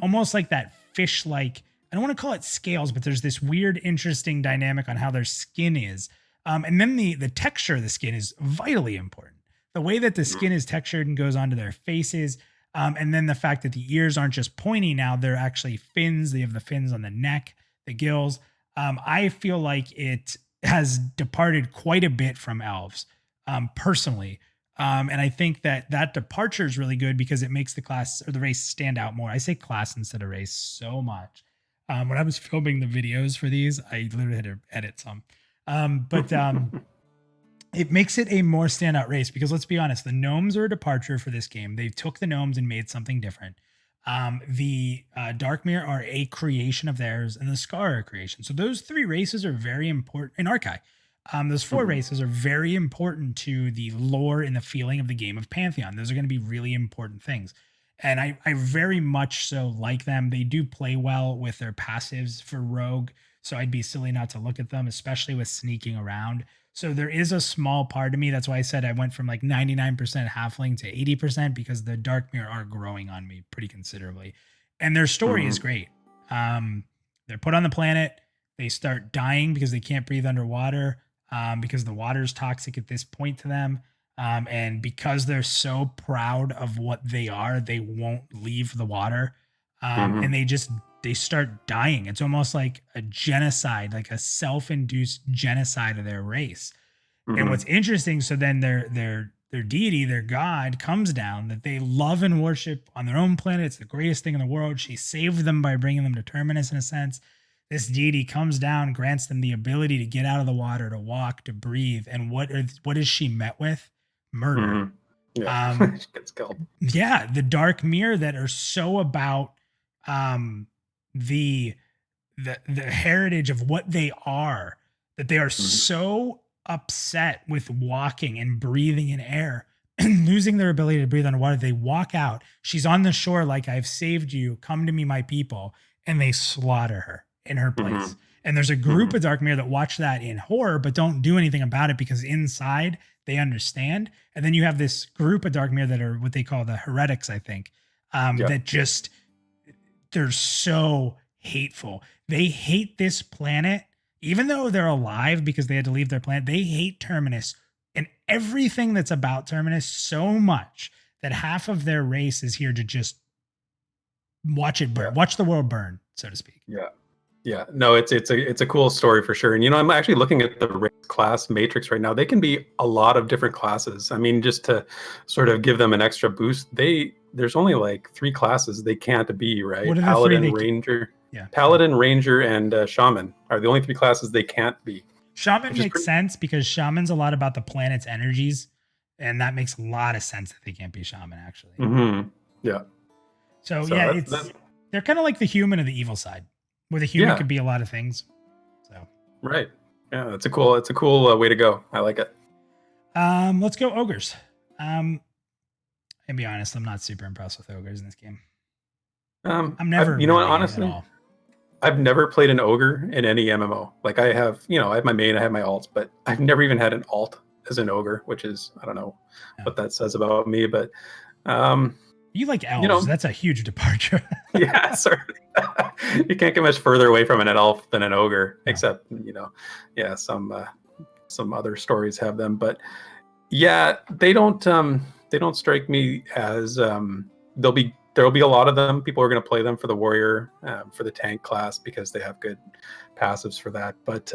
almost like that fish, I don't want to call it scales, but there's this weird, interesting dynamic on how their skin is. And then the texture of the skin is vitally important. The way that the skin is textured and goes onto their faces. And then the fact that the ears aren't just pointy now, they're actually fins. They have the fins on the neck, the gills. I feel like it has departed quite a bit from elves, personally. And I think that departure is really good because it makes the class or the race stand out more. I say class instead of race so much. When I was filming the videos for these, I literally had to edit some. But it makes it a more standout race because let's be honest, the gnomes are a departure for this game. They took the gnomes and made something different. The Dark Mirror are a creation of theirs, and the Scar are a creation. So those three races are very important in Archive. Those four races are very important to the lore and the feeling of the game of Pantheon. Those are going to be really important things. And I very much so like them. They do play well with their passives for Rogue. So I'd be silly not to look at them, especially with sneaking around. So there is a small part of me. That's why I said I went from 99% halfling to 80% because the Dark Mirror are growing on me pretty considerably. And their story is great. They're put on the planet. They start dying because they can't breathe underwater. Because the water is toxic at this point to them. And because they're so proud of what they are, they won't leave the water. And they start dying. It's almost like a genocide, like a self-induced genocide of their race. And what's interesting, so then their deity, their god comes down that they love and worship on their own planet. It's the greatest thing in the world. She saved them by bringing them to Terminus in a sense. This deity comes down, grants them the ability to get out of the water, to walk, to breathe. And what is she met with? Murder. Yeah, she gets killed. Yeah, the Dark Mirror that are so about the heritage of what they are, that they are so upset with walking and breathing in air and losing their ability to breathe underwater. They walk out. She's on the shore like, I've saved you. Come to me, my people. And they slaughter her in her place. And there's a group of Dark Mirror that watch that in horror, but don't do anything about it because inside they understand. And then you have this group of Dark Mirror that are what they call the heretics, I think, that just, they're so hateful. They hate this planet, even though they're alive because they had to leave their planet. They hate Terminus and everything that's about Terminus so much that half of their race is here to just watch it burn, watch the world burn, so to speak. Yeah, no, it's a cool story for sure. And I'm actually looking at the race class matrix right now. They can be a lot of different classes. I mean, just to sort of give them an extra boost, they there's only like 3 classes they can't be, right? What are the Paladin, three Ranger, Yeah. Paladin, Ranger, and Shaman are the only 3 classes they can't be. Shaman Which is makes sense because Shaman's a lot about the planet's energies, and that makes a lot of sense that they can't be Shaman actually. Yeah. So So yeah, that's they're kind of like the human of the evil side, where the human Yeah. could be a lot of things. So right. Yeah, it's a cool way to go. I like it. let's go ogres. And be honest, I'm not super impressed with ogres in this game. I'm never you know what, really honestly, at all. I've never played an ogre in any MMO. Like I have, I have my main, I have my alts, but I've never even had an alt as an ogre, which is, I don't know what that says about me, but you like elves. That's a huge departure. yeah, sorry. You can't get much further away from an elf than an ogre, except, some other stories have them, but yeah, they don't strike me as there'll be a lot of them. People are going to play them for the warrior, for the tank class, because they have good passives for that. But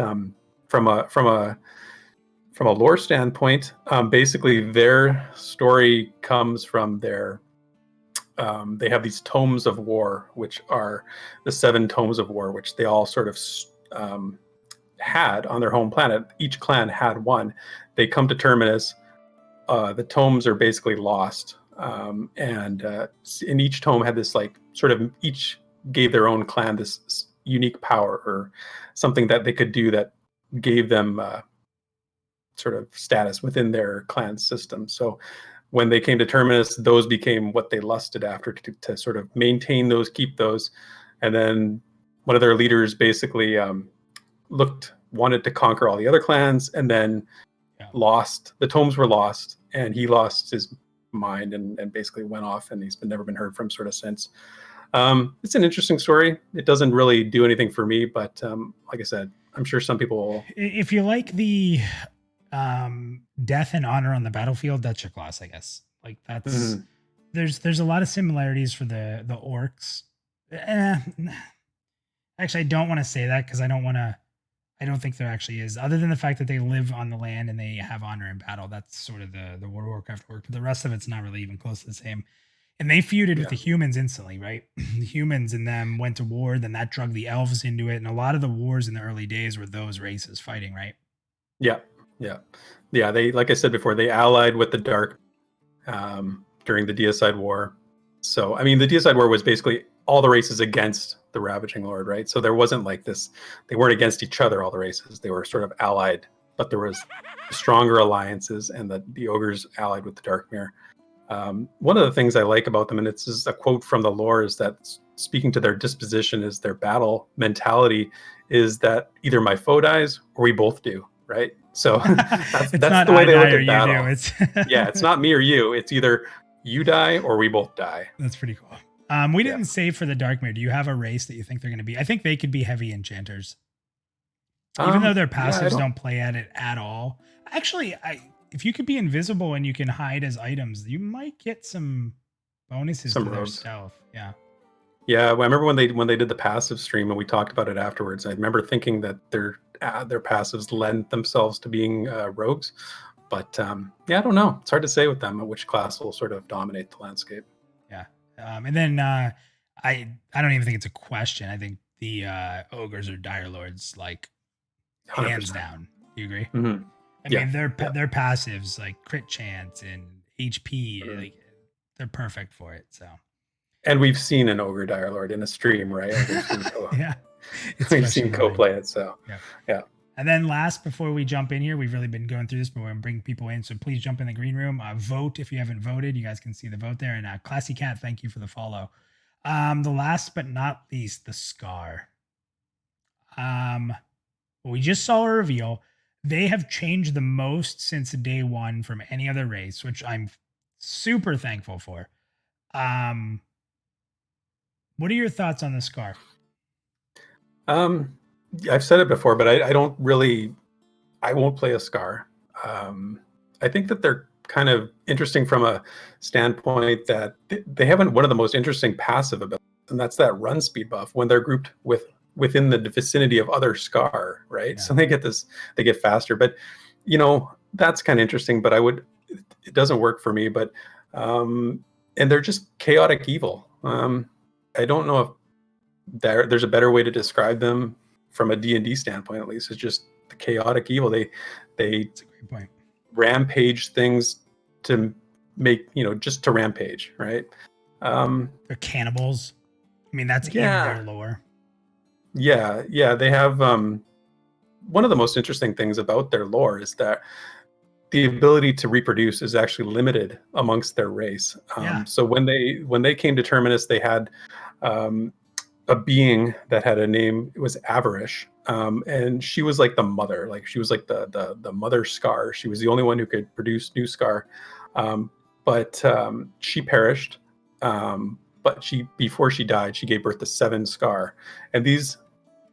from a lore standpoint, basically their story comes from their. They have these tomes of war, which are the 7 tomes of war, which they all sort of had on their home planet. Each clan had one. They come to Terminus. The tomes are basically lost. And each tome had this each gave their own clan this unique power or something that they could do that gave them sort of status within their clan system. So when they came to Terminus, those became what they lusted after to sort of maintain those, keep those. And then one of their leaders basically wanted to conquer all the other clans, and then the tomes were lost, and he lost his mind and basically went off, and he's never been heard from sort of since. It's an interesting story. It doesn't really do anything for me, but like I said, I'm sure some people will. If you like the death and honor on the battlefield, that's your class, I guess. Like that's there's a lot of similarities for the orcs. Actually, I don't want to say that because I don't think there actually is, other than the fact that they live on the land and they have honor in battle. That's sort of the World of Warcraft work. But the rest of it's not really even close to the same. And they feuded with the humans instantly, right? The humans and them went to war, then that drug the elves into it. And a lot of the wars in the early days were those races fighting, right? Yeah. They, like I said before, they allied with the Dark during the Deicide War. So, I mean, the Deicide War was basically all the races against the Ravaging Lord, right? So there wasn't like this, they weren't against each other, all the races. They were sort of allied, but there was stronger alliances, and the ogres allied with the Darkmere. One of the things I like about them, and it's just a quote from the lore, is that speaking to their disposition is their battle mentality is that either my foe dies or we both do, right? So that's the way they look at battle. It's not me or you. It's either you die or we both die. That's pretty cool. We didn't save for the Darkmere. Do you have a race that you think they're going to be? I think they could be heavy enchanters. Even though their passives don't play at it at all. Actually, if you could be invisible and you can hide as items, you might get some bonuses to their stealth. Yeah. Yeah, I remember when they did the passive stream and we talked about it afterwards. I remember thinking that their passives lend themselves to being rogues, but I don't know. It's hard to say with them which class will sort of dominate the landscape. Yeah, and then I don't even think it's a question. I think the ogres or dire lords, like 100%. Hands down. Do you agree? Mm-hmm. I mean, their passives like crit chance and HP, like they're perfect for it. So. And we've seen an ogre dire lord in a stream, right? We've seen Co play it. So yeah. And then last, before we jump in here, we've really been going through this, but we're going to bring people in. So please jump in the green room. Vote if you haven't voted. You guys can see the vote there. And Classy Cat, thank you for the follow. The last but not least, the Scar. We just saw a reveal. They have changed the most since day one from any other race, which I'm super thankful for. What are your thoughts on the Scar? I've said it before, but I won't play a Scar. I think that they're kind of interesting from a standpoint that they have one of the most interesting passive abilities, and that's that run speed buff when they're grouped within the vicinity of other Scar, right? Yeah. So they get faster, but that's kind of interesting, but it doesn't work for me. But and they're just chaotic evil. I don't know if there's a better way to describe them from a D&D standpoint, at least. It's just the chaotic evil. They That's a great point. rampage things to make, just to rampage, right? They're cannibals. I mean, that's in their lore. Yeah, they have one of the most interesting things about their lore is that the ability to reproduce is actually limited amongst their race. So when they came to Terminus, they had a being that had a name. It was Avarish, and she was like the mother. Like she was like the mother Scar. She was the only one who could produce new Scar, but she perished. But before she died, she gave birth to 7 Scar, and these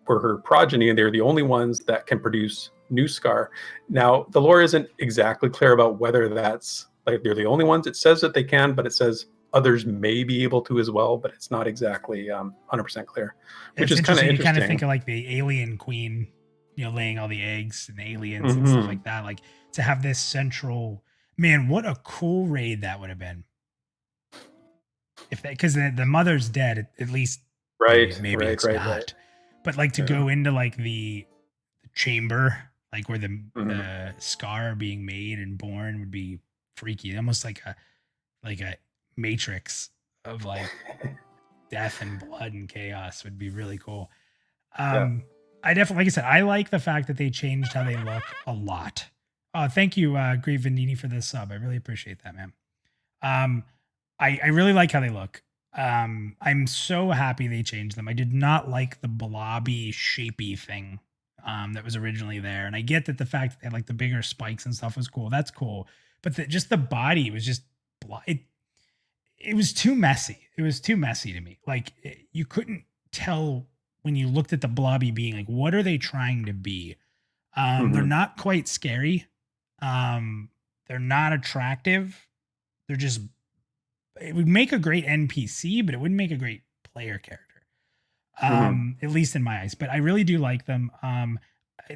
were her progeny, and they're the only ones that can produce new Scar. Now, the lore isn't exactly clear about whether that's like they're the only ones. It says that they can, but it says others may be able to as well, but it's not exactly 100% clear, which is kind of interesting. You kind of think of like the alien queen, laying all the eggs and the aliens and stuff like that. Like to have this central, man, what a cool raid that would have been. If that, because the mother's dead, at least, right? Maybe it's not. Right. But like to go into like the chamber, like where the Scar being made and born would be freaky. Almost like a matrix of like death and blood and chaos would be really cool. I definitely, like I said, I like the fact that they changed how they look a lot. Thank you, Grieve Vendini, for this sub. I really appreciate that, man. I really like how they look. I'm so happy they changed them. I did not like the blobby, shapy thing that was originally there. And I get that the fact that they had like the bigger spikes and stuff was cool. That's cool. But just the body was just, it was too messy. It was too messy to me. Like you couldn't tell when you looked at the blobby being like, what are they trying to be? They're not quite scary. They're not attractive. They're just, it would make a great NPC, but it wouldn't make a great player character. At least in my eyes, but I really do like them.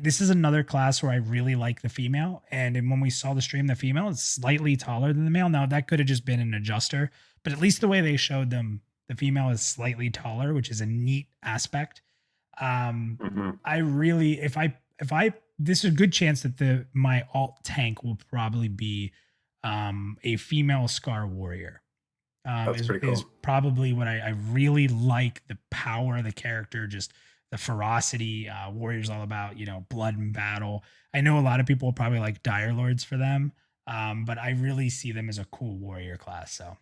This is another class where I really like the female. And when we saw the stream, the female is slightly taller than the male. Now that could have just been an adjuster, but at least the way they showed them, the female is slightly taller, which is a neat aspect. I really, if I, this is a good chance that my alt tank will probably be a female Scar warrior. That's pretty cool. Is probably what I really like, the power of the character, just the ferocity. Warrior's all about, blood and battle. I know a lot of people will probably like Dire Lords for them, but I really see them as a cool warrior class. So,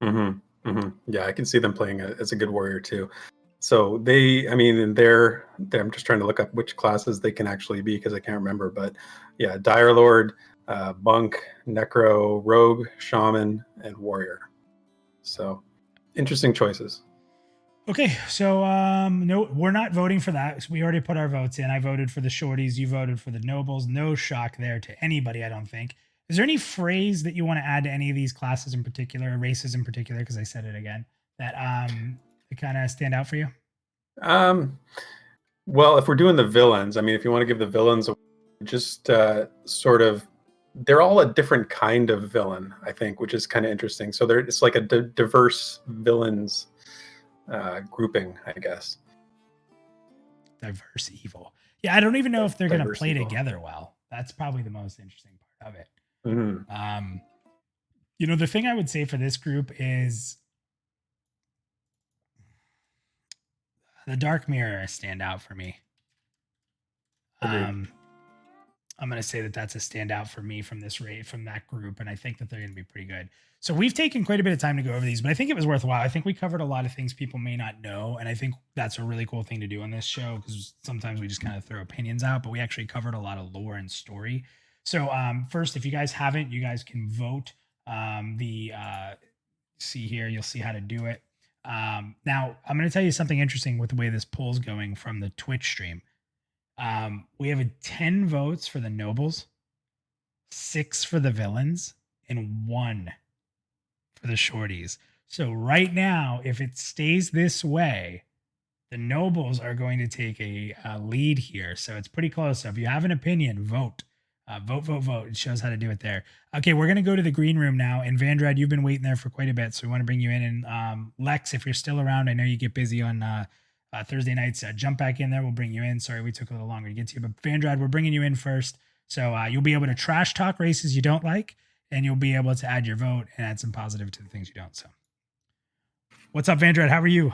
yeah, I can see them playing as a good warrior too. So they're I'm just trying to look up which classes they can actually be because I can't remember. But yeah, Dire Lord, Monk, Necro, Rogue, Shaman, and Warrior. So interesting choices. Okay, so no, we're not voting for that. We already put our votes in. I voted for the shorties. You voted for the nobles. No shock there to anybody, I don't think. Is there any phrase that you want to add to any of these classes in particular, races in particular, because I said it again, that kind of stand out for you? Well, if we're doing the villains, if you want to give the villains just sort of, they're all a different kind of villain, I think, which is kind of interesting. So it's like a diverse villains grouping, I guess. Diverse evil. Yeah, I don't even know if they're going to play together well. That's probably the most interesting part of it. The thing I would say for this group is the Dark Mirror stand out for me. I'm going to say that that's a standout for me from this raid, from that group. And I think that they're going to be pretty good. So we've taken quite a bit of time to go over these, but I think it was worthwhile. I think we covered a lot of things people may not know. And I think that's a really cool thing to do on this show, because sometimes we just kind of throw opinions out, but we actually covered a lot of lore and story. So first, if you guys haven't, you guys can vote. See here, you'll see how to do it. Now, I'm going to tell you something interesting with the way this poll's going from the Twitch stream. We have 10 votes for the nobles, 6 for the villains, and 1 for the shorties. So right now, if it stays this way, the nobles are going to take a lead here. So it's pretty close. So if you have an opinion, vote. Vote, vote, vote. It shows how to do it there. Okay, we're gonna go to the green room now. And Vandrad, you've been waiting there for quite a bit, so we want to bring you in. And Lex, if you're still around, I know you get busy on Thursday nights. Jump back in there. We'll bring you in. Sorry, we took a little longer to get to you, but Vandrad, we're bringing you in first. So you'll be able to trash talk races you don't like, and you'll be able to add your vote and add some positive to the things you don't. So, what's up, Vandrad? How are you?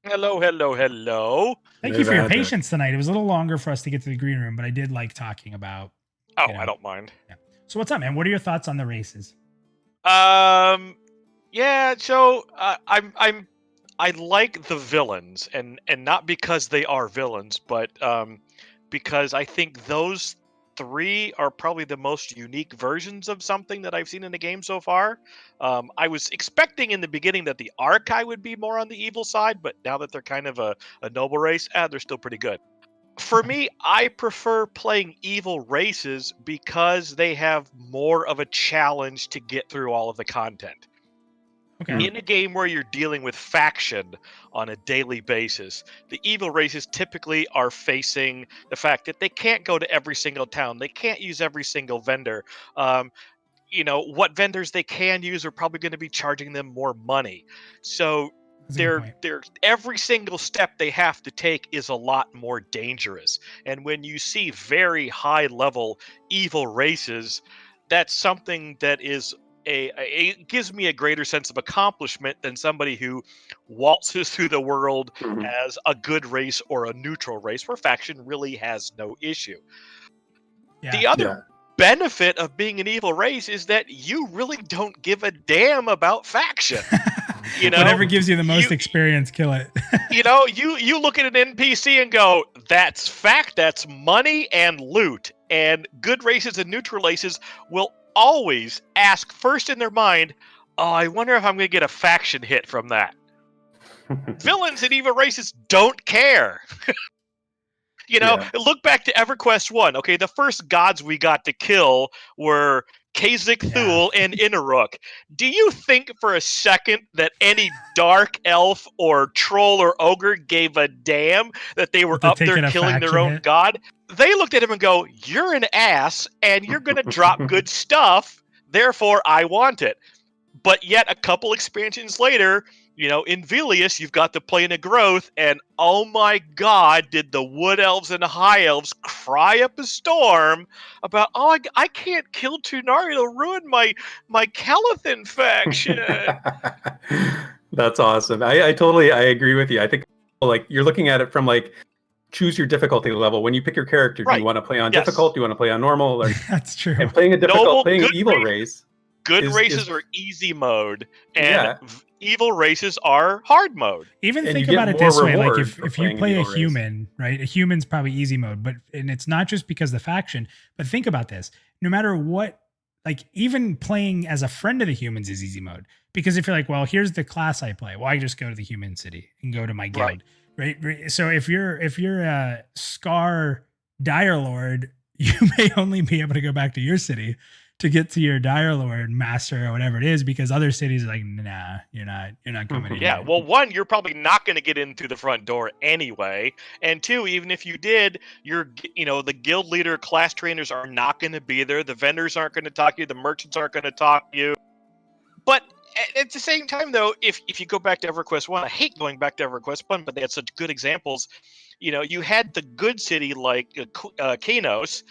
Hello, hello, hello. Thank you for your patience tonight. It was a little longer for us to get to the green room, but I did like talking about. Oh, I don't mind. Yeah. So what's up, man? What are your thoughts on the races? Yeah. So I like the villains, and not because they are villains, but because I think those three are probably the most unique versions of something that I've seen in the game so far. I was expecting in the beginning that the Archai would be more on the evil side, but now that they're kind of a noble race, they're still pretty good. For me, I prefer playing evil races because they have more of a challenge to get through all of the content. Okay. In a game where you're dealing with faction on a daily basis, the evil races typically are facing the fact that they can't go to every single town. They can't use every single vendor. What vendors they can use are probably going to be charging them more money. So they're every single step they have to take is a lot more dangerous. And when you see very high level evil races, that's something that is it gives me a greater sense of accomplishment than somebody who waltzes through the world as a good race or a neutral race where faction really has no issue. Yeah. The other benefit of being an evil race is that you really don't give a damn about faction. Whatever gives you the most experience, kill it. You look at an NPC and go, that's fact, that's money and loot. And good races and neutral races will always ask first in their mind, oh, I wonder if I'm going to get a faction hit from that. Villains and evil races don't care. Look back to EverQuest 1. Okay, the first gods we got to kill were Kha'Zix Thul and Inaruk. Do you think for a second that any dark elf or troll or ogre gave a damn that they were up there killing their own god? They looked at him and go, you're an ass and you're going to drop good stuff, therefore I want it. But yet a couple expansions later, in Vilius, you've got the Plane of Growth, and oh my god, did the Wood Elves and High Elves cry up a storm about, oh, I can't kill Tunari, it'll ruin my Calithan faction. That's awesome. I totally agree with you. I think you're looking at it from choose your difficulty level. When you pick your character, do you want to play on difficult? Do you want to play on normal? That's true. And playing an evil race. Good races are easy mode, and evil races are hard mode. Even think about it this way: like if you play a human, right? A human's probably easy mode, and it's not just because of the faction. But think about this: no matter what, even playing as a friend of the humans is easy mode. Because if you're like, well, here's the class I play, well, I just go to the human city and go to my guild, right? So if you're a Scar Dire Lord, you may only be able to go back to your city to get to your Dire Lord master or whatever it is, because other cities are like, nah, you're not coming in. Yeah, well, one, you're probably not going to get in through the front door anyway, and two, even if you did, the guild leader class trainers are not going to be there, the vendors aren't going to talk to you, the merchants aren't going to talk to you. But at the same time, though, if you go back to EverQuest 1, I hate going back to EverQuest 1, but they had such good examples. You had the good city like Kanos,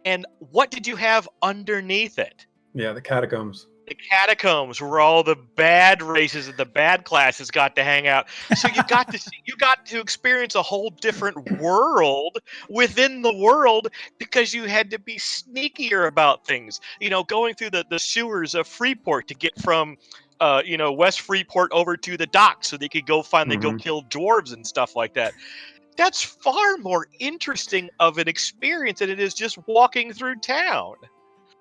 and what did you have underneath it? Yeah, the catacombs. The catacombs where all the bad races and the bad classes got to hang out. So you got to experience a whole different world within the world because you had to be sneakier about things. Going through the sewers of Freeport to get from West Freeport over to the docks so they could go go kill dwarves and stuff like that. That's far more interesting of an experience than it is just walking through town.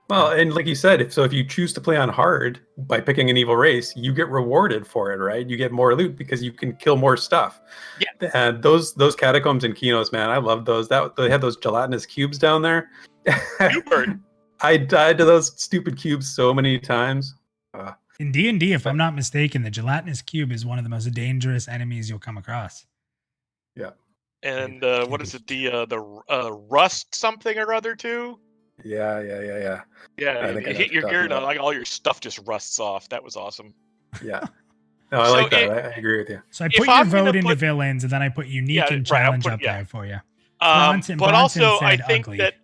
Well, and like you said, if you choose to play on hard by picking an evil race, you get rewarded for it, right? You get more loot because you can kill more stuff. Yeah. And those catacombs in Kenos, man, I love those. They had those gelatinous cubes down there. I died to those stupid cubes so many times. In D&D, if I'm not mistaken, the gelatinous cube is one of the most dangerous enemies you'll come across. Yeah. And what is it? The rust something or other too? Yeah. Yeah, I you think I know hit what your you're gear talking and about. like all your stuff just rusts off. That was awesome. Yeah. No, I So like that. I agree with you. So I if put your I'm gonna vote into put, villains, and then I put unique yeah, and right, I'll challenge put up yeah. there for you. Bronson But also, I said think ugly. that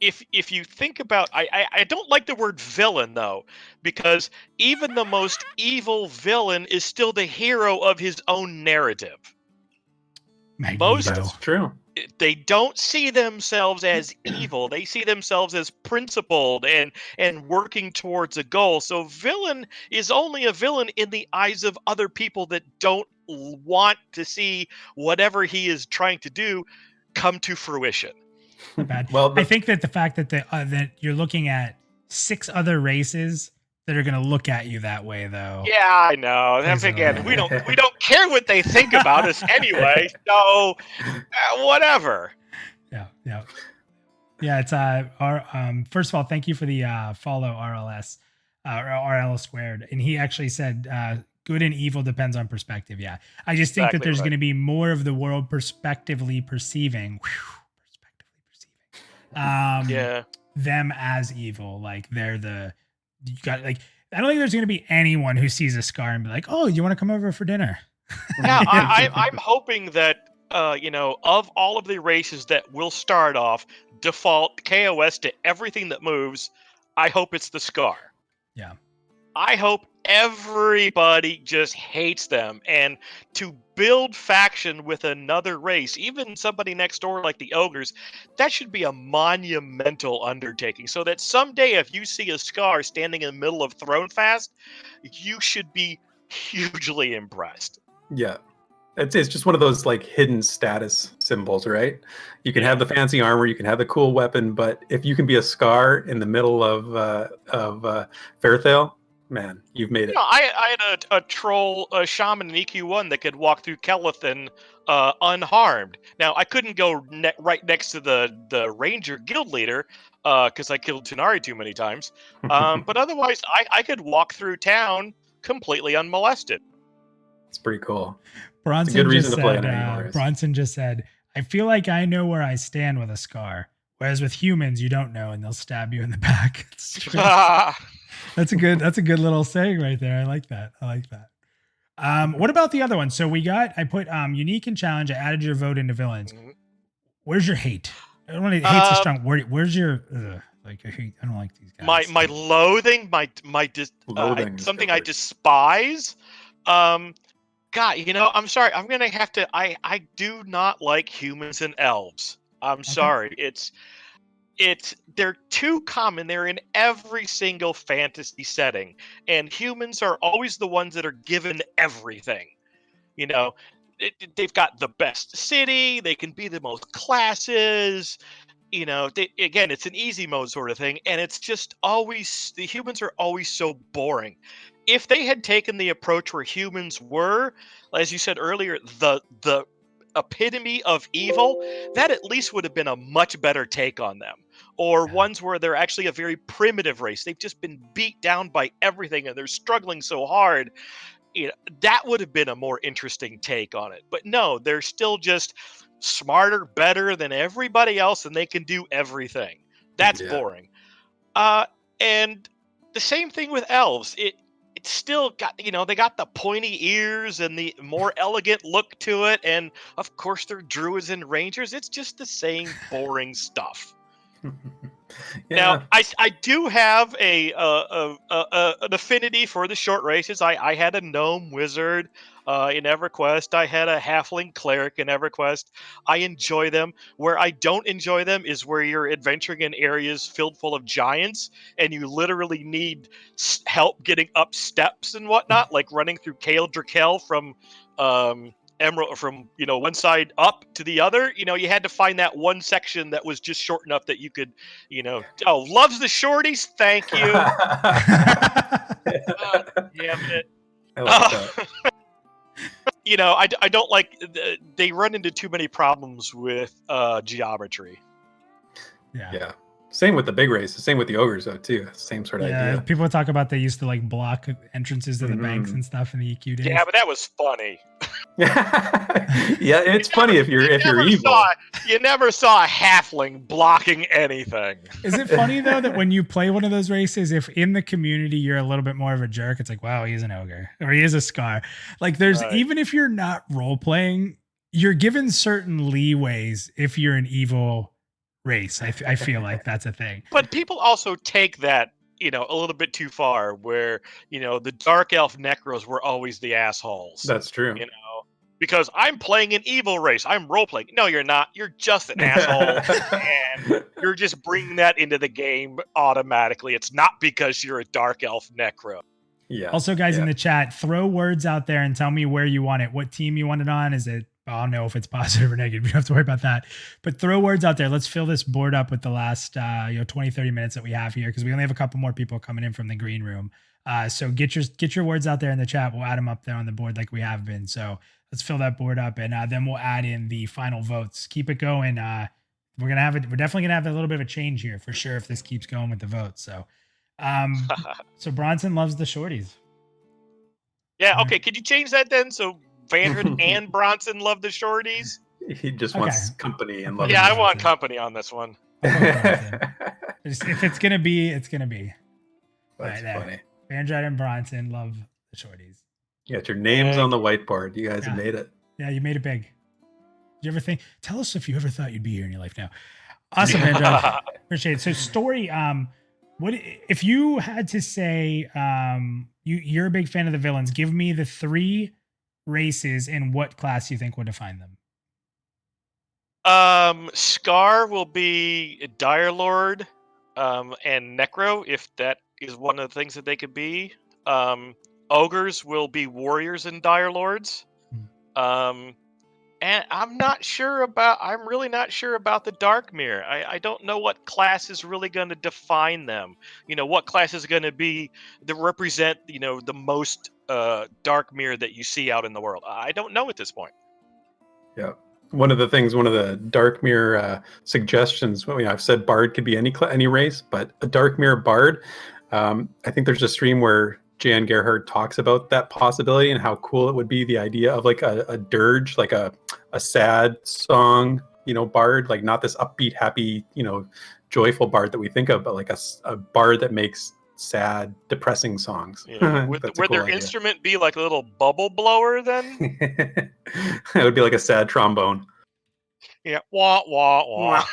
if you think about, I don't like the word villain though, because even the most evil villain is still the hero of his own narrative. Magneto. That's true. They don't see themselves as evil. They see themselves as principled and working towards a goal. So villain is only a villain in the eyes of other people that don't want to see whatever he is trying to do come to fruition. Not bad. Well, I think that the fact that that you're looking at 6 other races that are going to look at you that way, though. Yeah, I know. And Plays a again, role. we don't care what they think about us anyway. So whatever. Yeah. It's our first of all, thank you for the follow RLS RL squared, and he actually said good and evil depends on perspective. Yeah, I just think that Exactly there's right. going to be more of the world perspectively perceiving. Yeah. Them as evil, like they're the you got like I don't think there's going to be anyone who sees a scar and be like, oh, you want to come over for dinner? Yeah, I'm hoping that of all of the races that will start off default KOS to everything that moves, I hope it's the Scar. Yeah. I hope everybody just hates them, and to build faction with another race, even somebody next door like the ogres, that should be a monumental undertaking. So that someday, if you see a Scar standing in the middle of Thronefast, you should be hugely impressed. Yeah. It's just one of those like hidden status symbols, right? You can have the fancy armor, you can have the cool weapon, but if you can be a Scar in the middle of Fairthale, man, you've made it. I had a troll, a shaman in EQ1 that could walk through Kellethan unharmed. Now, I couldn't go right next to the ranger guild leader because I killed Tunari too many times. But otherwise, I could walk through town completely unmolested. It's pretty cool. Bronson good reason just to play said, an annual race. Bronson just said, I feel like I know where I stand with a Scar. Whereas with humans, you don't know, and they'll stab you in the back. That's a good little saying right there. I like that. What about the other one? So I put unique and challenge. I added your vote into villains. Where's your hate? I don't want to hate's a strong word. Where's your like I don't like these guys. My loathing, Loathing something I despise. God, I'm sorry. I'm gonna have to. I do not like humans and elves. I'm sorry. They're too common. They're in every single fantasy setting, and humans are always the ones that are given everything. They've got the best city. They can be the most classes. Again, it's an easy mode sort of thing, and it's just always the humans are always so boring. If they had taken the approach where humans were, as you said earlier, the epitome of evil, that at least would have been a much better take on them. Or ones where they're actually a very primitive race. They've just been beat down by everything and they're struggling so hard. That would have been a more interesting take on it. But no, they're still just smarter, better than everybody else, and they can do everything. That's boring. And the same thing with elves. It's still got, they got the pointy ears and the more elegant look to it, and of course they're druids and rangers. It's just the same boring stuff. Now, I do have an affinity for the short races. I had a gnome wizard in EverQuest. I had a halfling cleric in EverQuest. I enjoy them. Where I don't enjoy them is where you're adventuring in areas filled full of giants and you literally need help getting up steps and whatnot, like running through Kale Drakel from Emerald from one side up to the other. You had to find that one section that was just short enough that you could loves the shorties, thank you. Damn it. I like that. I don't like they run into too many problems with geometry. Yeah. Same with the big races. Same with the ogres though too. Same sort of Yeah, idea. people talk about they used to like block entrances to the banks Mhm. and stuff in the EQ days. Yeah, but that was funny. Yeah, it's funny if you're never evil. You never saw a halfling blocking anything. Is it funny though that when you play one of those races, if in the community you're a little bit more of a jerk, it's like, wow, he's an ogre or he is a scar. Like there's Right. even if you're not role playing, you're given certain leeways if you're an evil race. I feel like that's a thing. But people also take that, a little bit too far where, the dark elf necros were always the assholes. That's true. Because I'm playing an evil race. I'm role playing. No, you're not. You're just an asshole. And you're just bringing that into the game automatically. It's not because you're a dark elf necro. Yeah. Also, guys yeah. in the chat, throw words out there and tell me where you want it. What team you want it on? Is it? I don't know if it's positive or negative. You don't have to worry about that. But throw words out there. Let's fill this board up with the last 20, 30 minutes that we have here because we only have a couple more people coming in from the green room. So get your words out there in the chat. We'll add them up there on the board like we have been. So let's fill that board up and then we'll add in the final votes. Keep it going. We're definitely gonna have a little bit of a change here for sure if this keeps going with the votes. So so Bronson loves the shorties. Yeah, okay. Could you change that then? So Vandred and Bronson love the shorties? He just wants company and love. Yeah, I want company on this one. If it's gonna be, it's gonna be. That's right funny. Vandred and Bronson love the shorties. You got your names on the whiteboard. You guys have made it. Yeah, you made it big. Did you ever think? Tell us if you ever thought you'd be here in your life now. Awesome, Vandred. Appreciate it. So, story. What if you had to say? You're a big fan of the villains. Give me the 3 races and what class you think would define them. Scar will be Dire Lord, and Necro, if that is one of the things that they could be. Ogres will be warriors and Dire Lords. And I'm really not sure about the Dark Mirror. I don't know what class is really going to define them. What class is going to be that represent, the most Dark Mirror that you see out in the world. I don't know at this point. Yeah. One of the Dark Mirror suggestions, I've said Bard could be any race, but a Dark Mirror Bard, I think there's a stream where Jan Gerhardt talks about that possibility and how cool it would be, the idea of like a dirge, like a sad song, bard, like not this upbeat, happy, joyful bard that we think of, but like a bard that makes sad, depressing songs. Yeah. Would their instrument be like a little bubble blower then? It would be like a sad trombone. Yeah. Wah, wah, wah.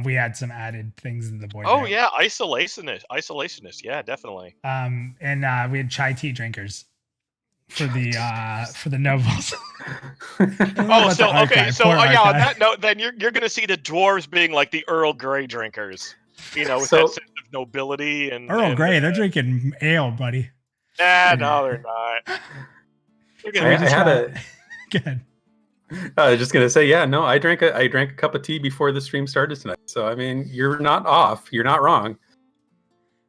We had some added things in the board. Oh there. yeah, isolationist. Yeah, definitely. And we had chai tea drinkers for the nobles. Oh, so okay, so yeah. On that note, then you're gonna see the dwarves being like the Earl Grey drinkers. With that sense of nobility and Earl Grey. They're drinking ale, buddy. No, they're not. Good. I was just gonna say, I drank a cup of tea before the stream started tonight. So I mean, you're not off. You're not wrong.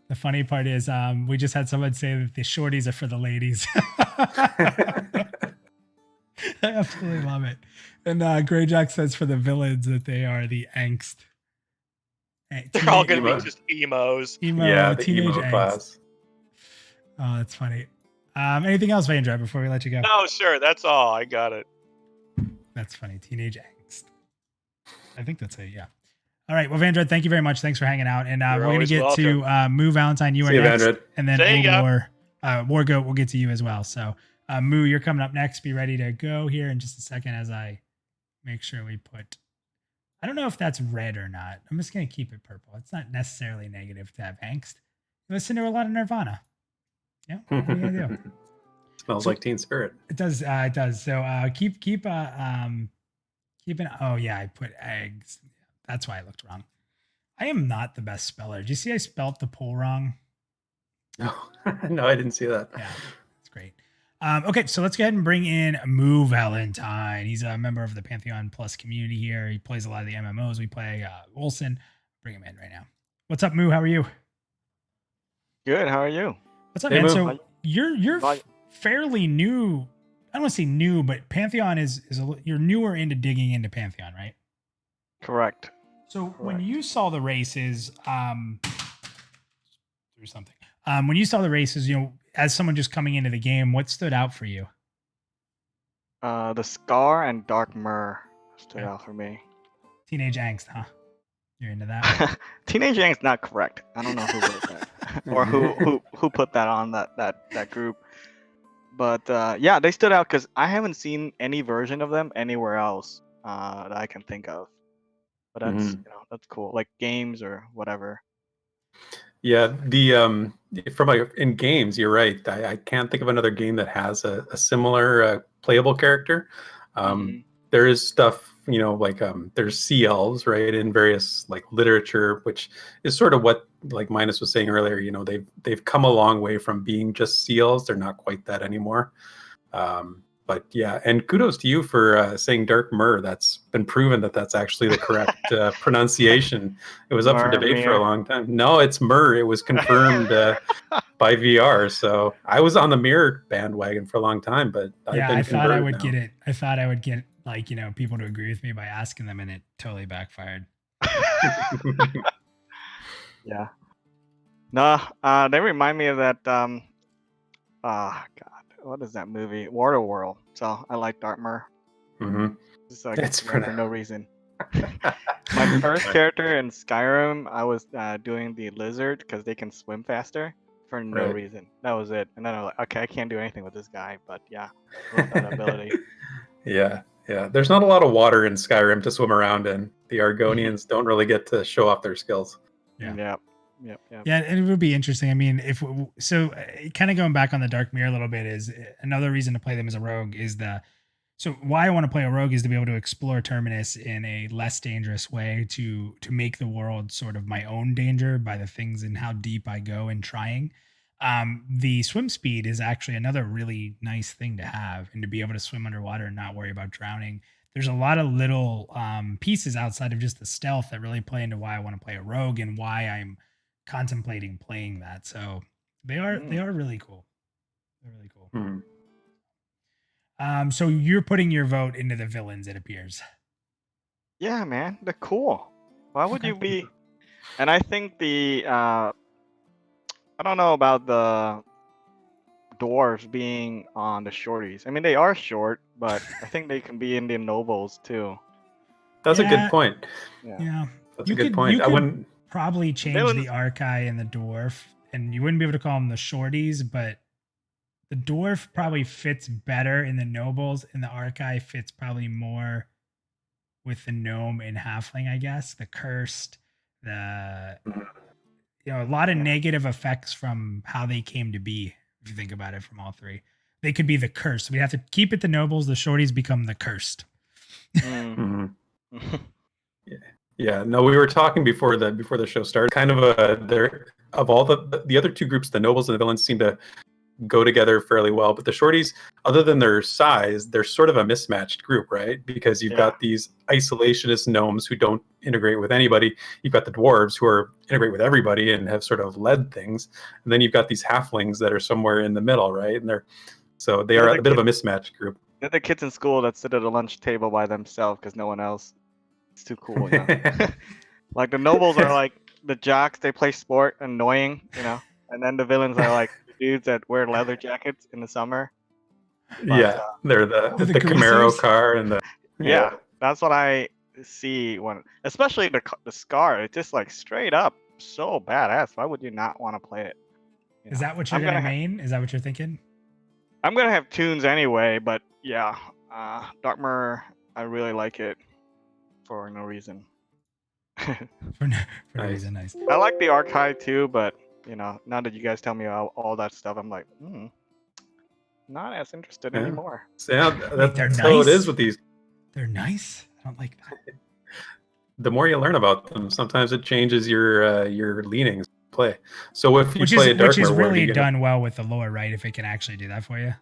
The funny part is, we just had someone say that the shorties are for the ladies. I absolutely love it. And Greyjack says for the villains that they are the angst. They're all gonna be just emos. The teenage emo angst. class. Oh, that's funny. Anything else, Vandred, before we let you go? No, sure. That's all. I got it. That's funny. Teenage angst. I think that's it. Yeah. All right. Well, Vandred, thank you very much. Thanks for hanging out. And we're going to get to Moo Valentine. You are next. Vandred. And then Wargoat will get to you as well. So, Moo, you're coming up next. Be ready to go here in just a second as I make sure we put. I don't know if that's red or not. I'm just going to keep it purple. It's not necessarily negative to have angst. Listen to a lot of Nirvana. Yeah. What are you going to do? Smells like Teen Spirit. It does. It does. So keep an. Oh yeah, I put eggs. That's why I looked wrong. I am not the best speller. Did you see I spelt the poll wrong? No, no, I didn't see that. Yeah, it's great. Okay, so let's go ahead and bring in Moo Valentine. He's a member of the Pantheon Plus community here. He plays a lot of the MMOs we play. Olsen, bring him in right now. What's up, Moo? How are you? Good. How are you? What's up, Hey, man? Moo. So you're fairly new. I don't want to say new, but Pantheon is you're newer into digging into Pantheon, right? Correct. So when Correct. you saw the races, through something. When you saw the races, as someone just coming into the game, what stood out for you? The Scar and Dark Myrrh stood Okay. out for me. Teenage angst, huh? You're into that? Teenage Angst not correct. I don't know who wrote that or who put that on that group. But yeah, they stood out because I haven't seen any version of them anywhere else that I can think of. But that's Mhm. that's cool, like games or whatever. Yeah, in games, you're right. I can't think of another game that has a similar playable character. Mhm. There is stuff, like there's sea elves, right, in various like literature, which is sort of what like Minus was saying earlier. They've come a long way from being just sea elves. They're not quite that anymore. But yeah, and kudos to you for saying Dark Myrrh. That's been proven that that's actually the correct pronunciation. It was up for debate for a Myrmir. long time. No, it's Myrrh. It was confirmed by VR. So I was on the Mirror bandwagon for a long time, but I've Yeah, I been thought I converted would now. get it. I thought I would get like, people to agree with me by asking them, and it totally backfired. Yeah. No, they remind me of that. God, what is that movie? Waterworld. So I like Dark Myrrh. hmm Just like It's for pretty. no reason. My first character in Skyrim, I was doing the lizard because they can swim faster for no Right. reason. That was it. And then I was like, okay, I can't do anything with this guy, but yeah, love that ability. Yeah, yeah. There's not a lot of water in Skyrim to swim around in. The Argonians don't really get to show off their skills. Yeah. Yep. Yeah, and it would be interesting. I mean, kind of going back on the Dark Mirror a little bit is another reason to play them as a rogue is so why I want to play a rogue is to be able to explore Terminus in a less dangerous way to make the world sort of my own danger by the things and how deep I go in trying. The swim speed is actually another really nice thing to have, and to be able to swim underwater and not worry about drowning. There's a lot of little pieces outside of just the stealth that really play into why I want to play a rogue and why I'm contemplating playing that. So they are really cool. They're really cool. Mhm. So you're putting your vote into the villains, it appears. Yeah, man, they're cool. Why would Okay. you be? And I think I don't know about the dwarves being on the shorties. I mean, they are short, but I think they can be Indian nobles too. That's a good Yeah, point. Yeah. yeah. That's a good point. You I could wouldn't. probably change Villains. the Archai and the dwarf, and you wouldn't be able to call them the shorties, but the dwarf probably fits better in the nobles, and the Archai fits probably more with the gnome and halfling, I guess. The cursed, the a lot of Yeah. negative effects from how they came to be. If you think about it, from all three, they could be the cursed. We have to keep it the nobles. The shorties become the cursed. Mm. Mhm. Yeah, no, we were talking before the show started. Kind of there of all the other two groups, the nobles and the villains seem to go together fairly well. But the shorties, other than their size, they're sort of a mismatched group, right? Because you've Yeah. got these isolationist gnomes who don't integrate with anybody. You've got the dwarves who are integrate with everybody and have sort of led things. And then you've got these halflings that are somewhere in the middle, right? And they are a bit of a mismatched group. They're the kids in school that sit at a lunch table by themselves because no one else. It's too cool, you know. Like the nobles are like the jocks. They play sport, annoying, you know. And then the villains are like the dudes that wear leather jackets in the summer. But, Yeah, they're They're the the Camaro greasers. car and the yeah, that's what I see when, especially the Scar. It's just like straight up so badass. Why would you not want to play it? You Is know? that what you're gonna main? Is that what you're thinking? I'm gonna have tunes anyway, but yeah, Darkmer, I really like it for no reason. For no Nice. reason, nice. I like the archive too, but now that you guys tell me all that stuff, I'm like, not as interested Yeah. anymore. So yeah, they're that's how it nice? is with these. They're nice. I don't like that. The more you learn about them, sometimes it changes your leanings to play. So if you play a Which is Darkmer, what are really you gonna? done well with the lore, right? If it can actually do that for you.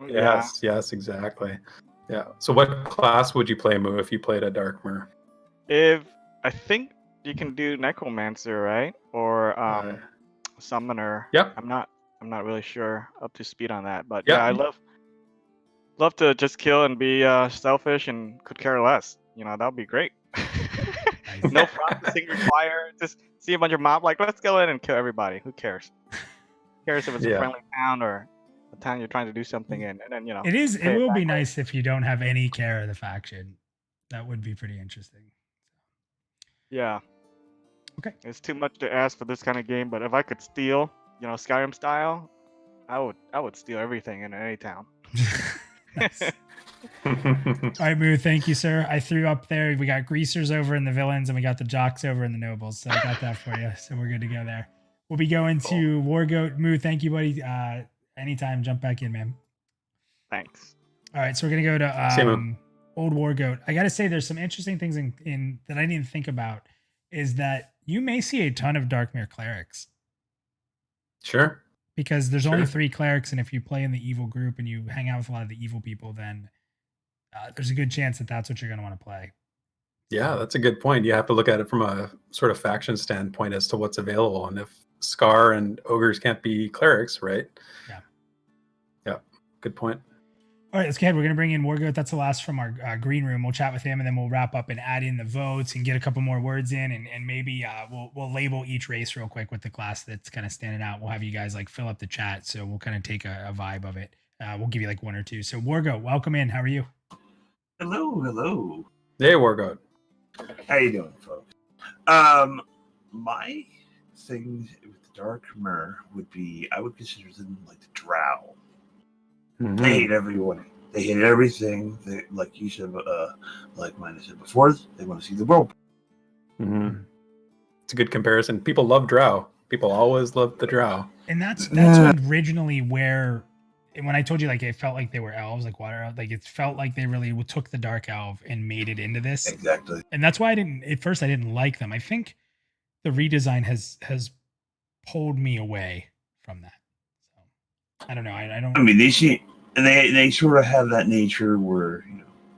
Yeah. Yes, exactly. Yeah. So what class would you play, Moo, if you played a Darkmer? If I think you can do Necromancer, right? Or Summoner. Yep. I'm not really sure up to speed on that, but Yep. yeah, I love to just kill and be selfish and could care less. That would be great. No processing required. Just see a bunch of mob. Like, let's go in and kill everybody. Who cares? Who cares if it's a friendly town or a town you're trying to do something in? And then It will be nice if you don't have any care of the faction. That would be pretty interesting. Yeah. Okay. It's too much to ask for this kind of game, but if I could steal, Skyrim style, I would steal everything in any town. Nice. All right, Moo, thank you, sir. I threw up there. We got greasers over in the villains, and we got the jocks over in the nobles. So I got that for you. So we're good to go there. We'll be going to War Goat. Moo, thank you, buddy. Anytime, jump back in, man. Thanks. All right, so we're gonna go to Old War Goat. I gotta say, there's some interesting things in that I didn't think about. Is that you may see a ton of Darkmere clerics. Sure. Because there's only 3 clerics, and if you play in the evil group and you hang out with a lot of the evil people, then there's a good chance that that's what you're going to want to play. Yeah, that's a good point. You have to look at it from a sort of faction standpoint as to what's available. And if Scar and Ogres can't be clerics, right? Yeah. Yeah, good point. All right, let's go ahead. We're going to bring in Wargoat. That's the last from our green room. We'll chat with him, and then we'll wrap up and add in the votes and get a couple more words in, and maybe we'll label each race real quick with the class that's kind of standing out. We'll have you guys like fill up the chat, so we'll kind of take a vibe of it. We'll give you like 1 or 2. So Wargoat, welcome in. How are you? Hello. Hey, Wargoat. How you doing, folks? My thing with the Darkmere would be I would consider them like the Drow. Mm-hmm. They hate everyone. They hate everything. They, like you said, like mine said before, they want to see the world. Mm-hmm. It's a good comparison. People love Drow. People always love the Drow. And that's originally where, when I told you, like, it felt like they were elves, like water elves, like it felt like they really took the dark elf and made it into this. Exactly. And that's why I didn't like them. I think the redesign has pulled me away from that. So I don't know. I don't. I mean, they sort of have that nature where,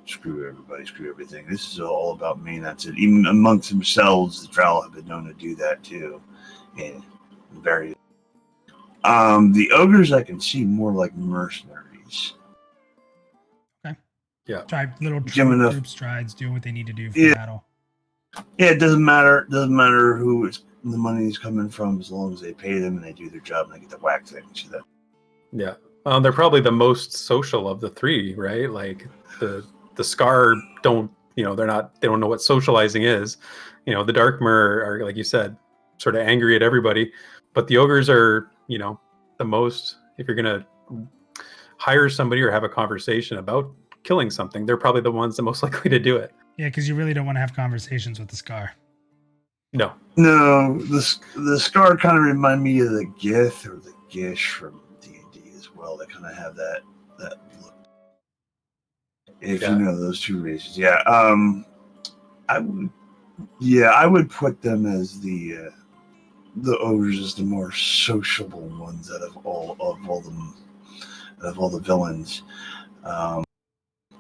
screw everybody, screw everything. This is all about me. And that's it. Even amongst themselves, the Drow have been known to do that too. And very. The ogres I can see more like mercenaries. Okay. Yeah. Little troop strides, doing what they need to do for battle. Yeah, it doesn't matter. It doesn't matter who the money is coming from, as long as they pay them and they do their job and they get the whack things. Yeah. They're probably the most social of the 3, right? Like the Scar don't they don't know what socializing is. The Darkmere are, like you said, sort of angry at everybody, but the ogres are, the most, if you're going to hire somebody or have a conversation about killing something, they're probably the ones the most likely to do it. Yeah, because you really don't want to have conversations with the Scar. No, the Scar kind of remind me of the Gith or the Gish from D&D as well. They kind of have that look. If you know those 2 races, I would put them as the ogres as the more sociable ones out of all the villains.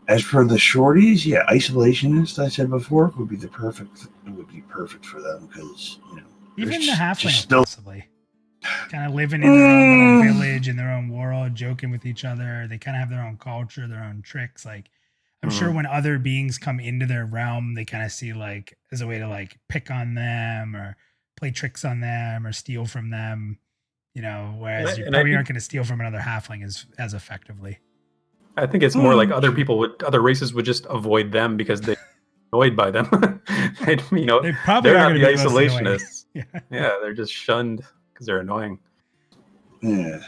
As for the shorties, isolationists, I said before, would be perfect for them because even the halflings possibly kind of living in their own little village in their own world, joking with each other. They kind of have their own culture, their own tricks. Like I'm sure when other beings come into their realm, they kind of see like as a way to like pick on them or play tricks on them or steal from them. Whereas you probably aren't going to steal from another halfling as effectively. I think it's more like other races would just avoid them because they're annoyed by them. They probably they're not the isolationists. Yeah, they're just shunned because they're annoying. Yeah.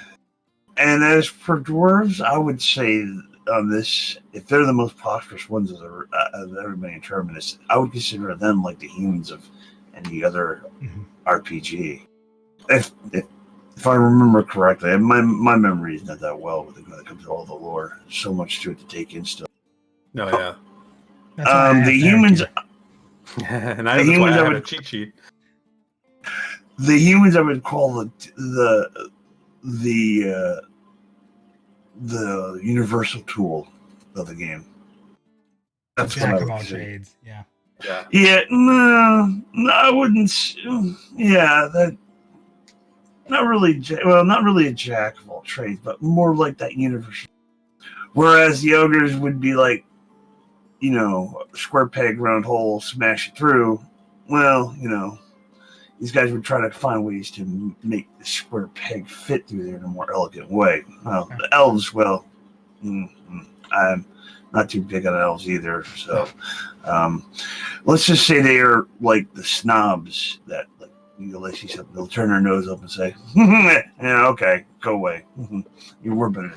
And as for dwarves, I would say on this, if they're the most prosperous ones of everybody in Terminus, I would consider them like the humans of any other RPG. If I remember correctly, my memory is not that well when it comes to all the lore. There's so much to it to take in still. No, yeah. The humans. And I have a cheat sheet. The humans I would call the universal tool of the game. That's jack of all trades. Yeah. Yeah. No, I wouldn't. Yeah, that. Not really a jack of all trades, but more like that universal. Whereas the ogres would be like, square peg, round hole, smash it through. well, these guys would try to find ways to make the square peg fit through there in a more elegant way. Well, the elves, I'm not too big on elves either. So let's just say they are like the snobs that, like, they see something, they'll turn their nose up and say, "Yeah, okay, go away. You were better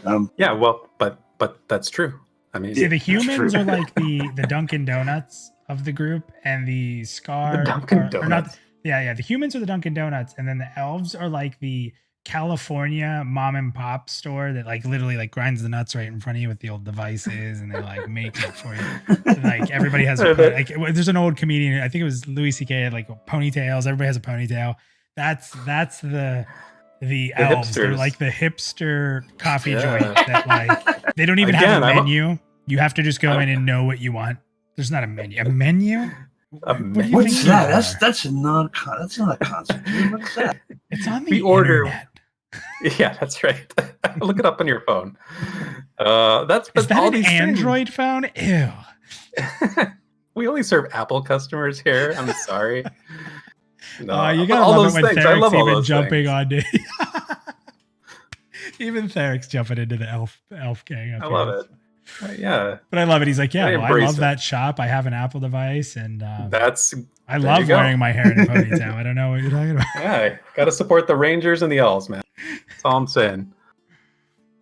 than me." Yeah, well, but that's true. I mean, See, the that's humans true. are like the Dunkin' Donuts of the group, and the Scar The Dunkin' are not. Donuts. Yeah. The humans are the Dunkin' Donuts, and then the elves are like the California mom and pop store that like literally like grinds the nuts right in front of you with the old devices, and they like make it for you. Like everybody has like there's an old comedian, I think it was Louis C.K. had like ponytails. Everybody has a ponytail. That's the elves. They're hipsters. like the hipster coffee Yeah. joint that like they don't even have Again, a I'm a- menu. You have to just go in and know what you want. There's not a menu. A menu? A What do menu? you What's think that? you are? That's not a concept. Dude. What's that? It's on the We order- internet. Yeah, that's right. Look it up on your phone. That's Is that all an these things. Android phone? Ew. We only serve Apple customers here. I'm sorry. No, You but gotta all love those it when things. I love Therek's all even those jumping things. on it. Even Therek's jumping into the elf gang. I love it. Yeah, But I love it. He's like, yeah, I well, I embrace love it. that shop. I have an Apple device, and that's I there love you go. wearing my hair in a ponytail. I don't know what you're talking about. yeah. Got to support the Rangers and the Elves, man. That's all I'm saying.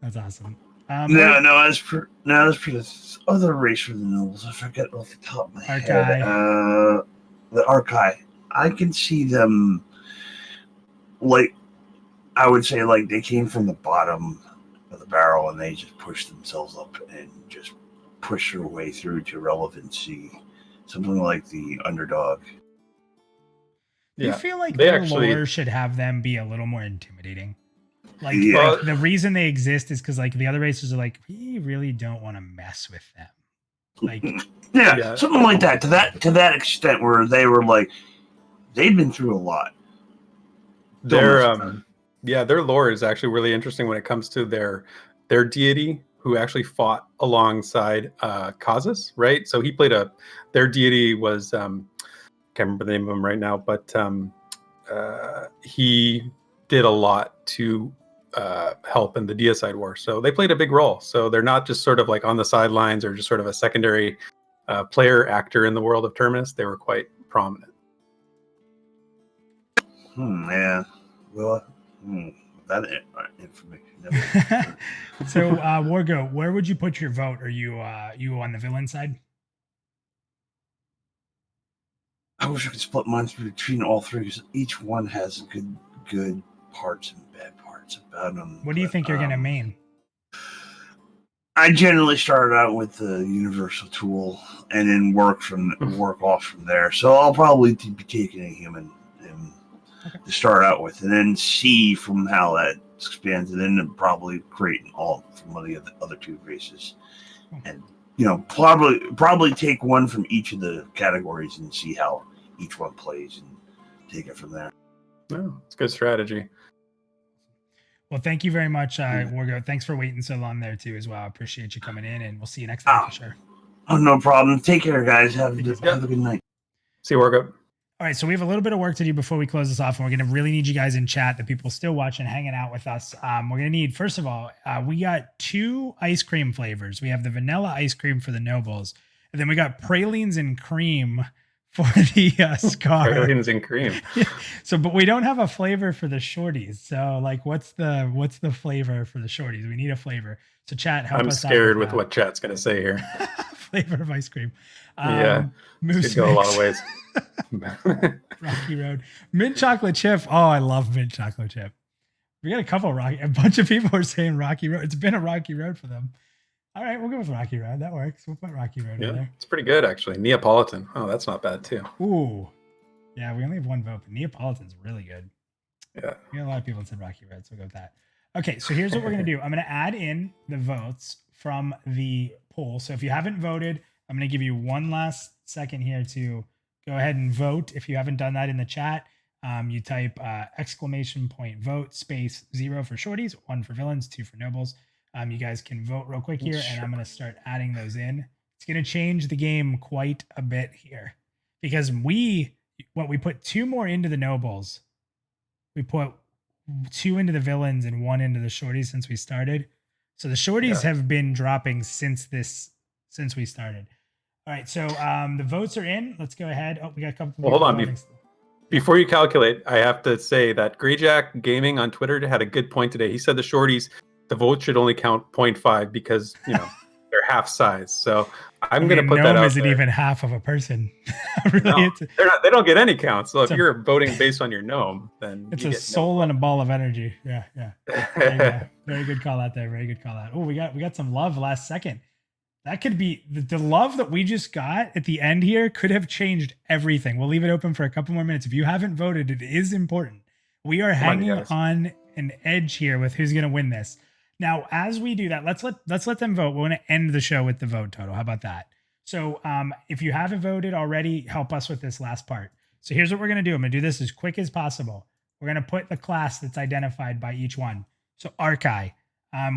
That's awesome. No. As for the other race for the nobles, I forget off the top of my head. The Archai. I can see them, like, I would say, like, they came from the bottom of the barrel and they just pushed themselves up and just pushed their way through to relevancy. Something like the underdog. Do you Yeah, feel like they their actually- lore should have them be a little more intimidating? Like, Yeah. like the reason they exist is because like the other races are like, we really don't want to mess with them. Like, Yeah, something like that. To that extent, where they were like, they've been through a lot. Their their lore is actually really interesting when it comes to their deity, who actually fought alongside Causus, right? So he played their deity was can't remember the name of him right now, but he did a lot to help in the Deicide War. So they played a big role. So they're not just sort of like on the sidelines or just sort of a secondary player actor in the world of Terminus. They were quite prominent. Yeah. Well, that information. so Wargo, where would you put your vote? Are you on the villain side? I wish I could split mine between all three because each one has good parts and bad parts about them. What do you think you're gonna main? I generally started out with the universal tool and then work off from there. So I'll probably be taking a human to start out with, and then see from how that expands, and then probably create an alt from one of the other two races, and probably take one from each of the categories and see how each one plays and take it from there. Oh, it's a good strategy. Well, thank you very much, Wargo. Thanks for waiting so long there too, as well. I appreciate you coming in, and we'll see you next time for sure. Oh, no problem. Take care, guys. Have a good night. See you, Wargo. All right, so we have a little bit of work to do before we close this off, and we're going to really need you guys in chat, the people still watching, hanging out with us. We're going to need, first of all, we got 2 ice cream flavors. We have the vanilla ice cream for the nobles, and then we got pralines and cream for the Scar. Pralines and cream. So, but we don't have a flavor for the shorties. So, like, what's the flavor for the shorties? We need a flavor. So, chat, help I'm us out scared with that. what chat's going to say here. Flavor of ice cream. Yeah, Moose could go a lot mix. of ways. Rocky Road. Mint chocolate chip. Oh, I love mint chocolate chip. We got a bunch of people are saying Rocky Road. It's been a Rocky Road for them. All right, we'll go with Rocky Road. That works. We'll put Rocky Road in Yeah, there. it's pretty good actually. Neapolitan. Oh, that's not bad too. Ooh. Yeah, we only have one vote, but Neapolitan's really good. Yeah. We got a lot of people that said Rocky Road, so we'll go with that. Okay, so here's what we're going to do. I'm going to add in the votes from the poll. So if you haven't voted, I'm going to give you one last second here to go ahead and vote. If you haven't done that in the chat, you type !vote space 0 for shorties, 1 for villains, 2 for nobles. You guys can vote real quick here, and I'm going to start adding those in. It's going to change the game quite a bit here because we put 2 more into the nobles. We put 2 into the villains and 1 into the shorties since we started. So the shorties have been dropping since we started. All right, so the votes are in. Let's go ahead. Oh, we got a couple. Well, hold on. Before you calculate, I have to say that Greyjack Gaming on Twitter had a good point today. He said the shorties, the vote should only count 0.5 because they're half size. So I'm going to put that out isn't there. even half of a person. Really, No, they don't get any counts. So if you're voting based on your gnome, then it's a soul and a ball of energy. Yeah. There you go. Very good call out there. Very good call out. Oh, we got some love last second. That could be the love that we just got at the end here could have changed everything. We'll leave it open for a couple more minutes. If you haven't voted, it is important. We are hanging on an edge here with who's going to win this. Now, as we do that, let's let them vote. We're going to end the show with the vote total. How about that? So if you haven't voted already, help us with this last part. So here's what we're going to do. I'm going to do this as quick as possible. We're going to put the class that's identified by each one. So Archai.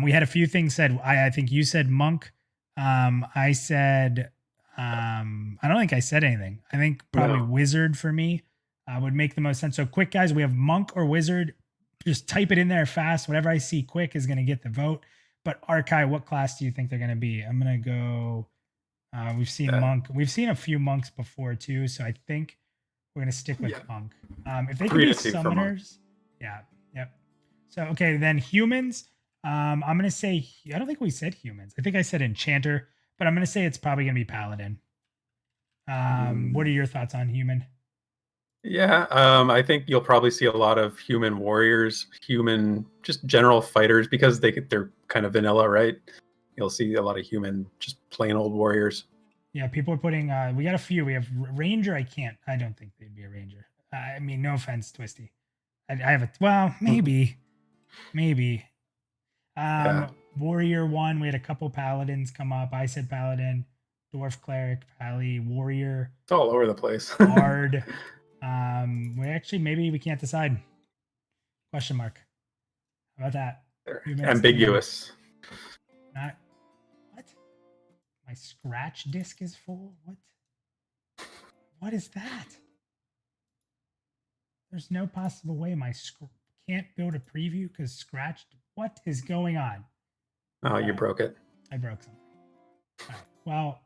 We had a few things said. I think you said monk. I said, I don't think I said anything. I think probably wizard for me would make the most sense. So quick, guys, we have monk or wizard. Just type it in there fast. Whatever I see quick is going to get the vote. But Archai, what class do you think they're going to be? I'm going to go, we've seen monk. We've seen a few monks before too. So I think we're going to stick with monk. If they could be summoners. Yeah. Yep. So, okay, then humans. I'm going to say, I don't think we said humans. I think I said enchanter, but I'm going to say it's probably going to be paladin. What are your thoughts on human? Yeah, I think you'll probably see a lot of human warriors, human just general fighters because they're kind of vanilla, right? You'll see a lot of human, just plain old warriors. Yeah, people are putting, we got a few. We have ranger. I don't think they'd be a ranger. I mean, no offense, Twisty. I have maybe. Warrior 1, we had a couple paladins come up. I said paladin, dwarf cleric, pally, warrior. It's all over the place. Bard. Maybe we can't decide. Question mark. How about that? Ambiguous. Not what? My scratch disk is full. What is that? There's no possible way my can't build a preview because scratched. What is going on? Oh, you broke it. I broke something. All right. Well,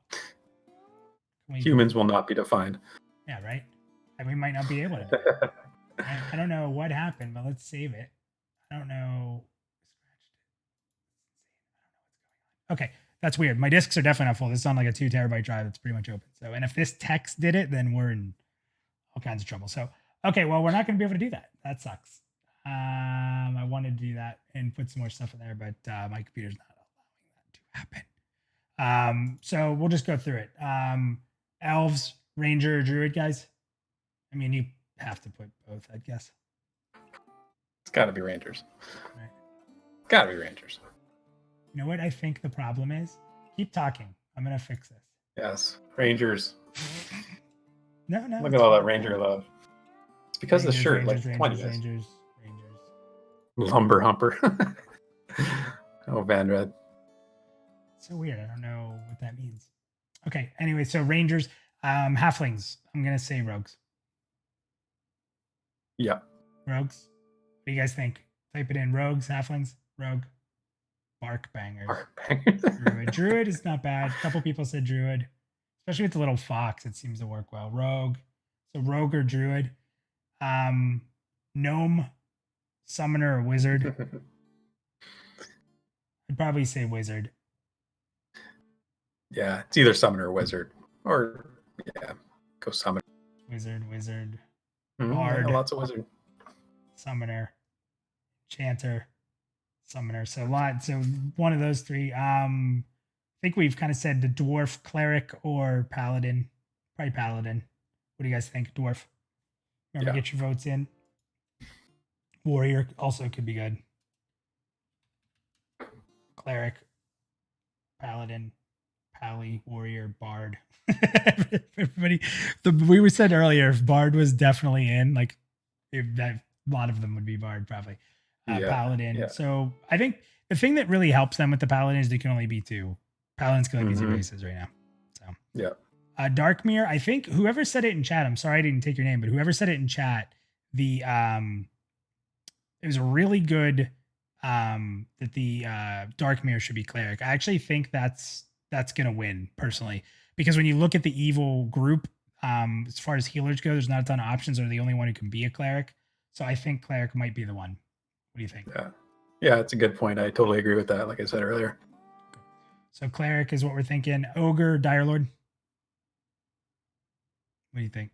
humans will not be defined. Yeah, right. We might not be able to. I don't know what happened, but let's save it. I don't know. Okay, that's weird. My disks are definitely not full. This is on like a 2 terabyte drive. It's pretty much open. So, and if this text did it, then we're in all kinds of trouble. So, okay, well, we're not going to be able to do that. That sucks. I wanted to do that and put some more stuff in there, but my computer's not allowing that to happen. So we'll just go through it. Elves, ranger, druid, guys. I mean, you have to put both, I guess. It's got to be rangers. Right. Got to be rangers. You know what I think the problem is? Keep talking. I'm going to fix this. Yes, rangers. No. Look at all that ranger love. It's because of the shirt, Rangers. Lumber humper. Oh, Van Red. So weird. I don't know what that means. Okay. Anyway, so rangers, halflings. I'm going to say rogues. Yeah. Rogues. What do you guys think? Type it in. Rogues, halflings, rogue. Bark bangers. Druid is not bad. A couple people said druid. Especially with the little fox, it seems to work well. Rogue. So rogue or druid. Gnome, summoner, or wizard. I'd probably say wizard. Yeah, it's either summoner or wizard. Or, yeah, go summoner. Wizard. Bard. Yeah, lots of wizard. Summoner. Enchanter. Summoner. So one of those 3. I think we've kind of said the dwarf, cleric, or paladin. Probably paladin. What do you guys think? Dwarf. Remember, get your votes in. Warrior also could be good. Cleric, paladin, pally, warrior, bard. Everybody, we said earlier, if bard was definitely in, like, a lot of them would be bard probably. Paladin. Yeah. So I think the thing that really helps them with the paladin is they can only be 2. Paladins can only be 2 races right now. So Darkmere, I think whoever said it in chat, I'm sorry I didn't take your name, but whoever said it in chat, it was really good that the Darkmere should be cleric. I actually think that's gonna win personally, because when you look at the evil group, as far as healers go, there's not a ton of options. They're the only one who can be a cleric. So I think cleric might be the one. What do you think? Yeah, it's a good point. I totally agree with that, like I said earlier. So cleric is what we're thinking. Ogre, Dire Lord. What do you think?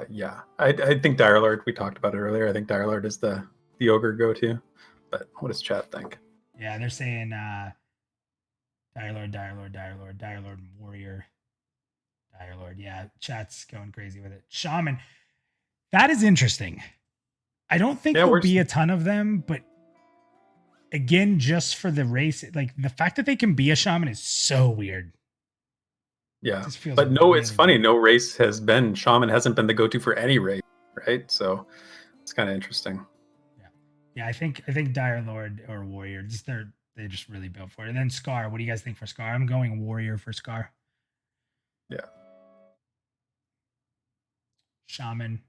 Yeah, I think Dire Lord. We talked about it earlier. I think Dire Lord is the ogre go-to. But what does chat think? Yeah, they're saying Dire Lord, Dire Lord, Dire Lord, Dire Lord, Warrior, Dire Lord. Yeah, chat's going crazy with it. Shaman. That is interesting. I don't think there'll be a ton of them, but again, just for the race, like the fact that they can be a shaman is so weird. Yeah, but no, really, it's funny. No race has been shaman hasn't been the go-to for any race, right? So it's kind of interesting. Yeah. I think Dire Lord or Warrior, just they just really built for it. And then Scar. What do you guys think for Scar? I'm going Warrior for Scar. Yeah. Shaman.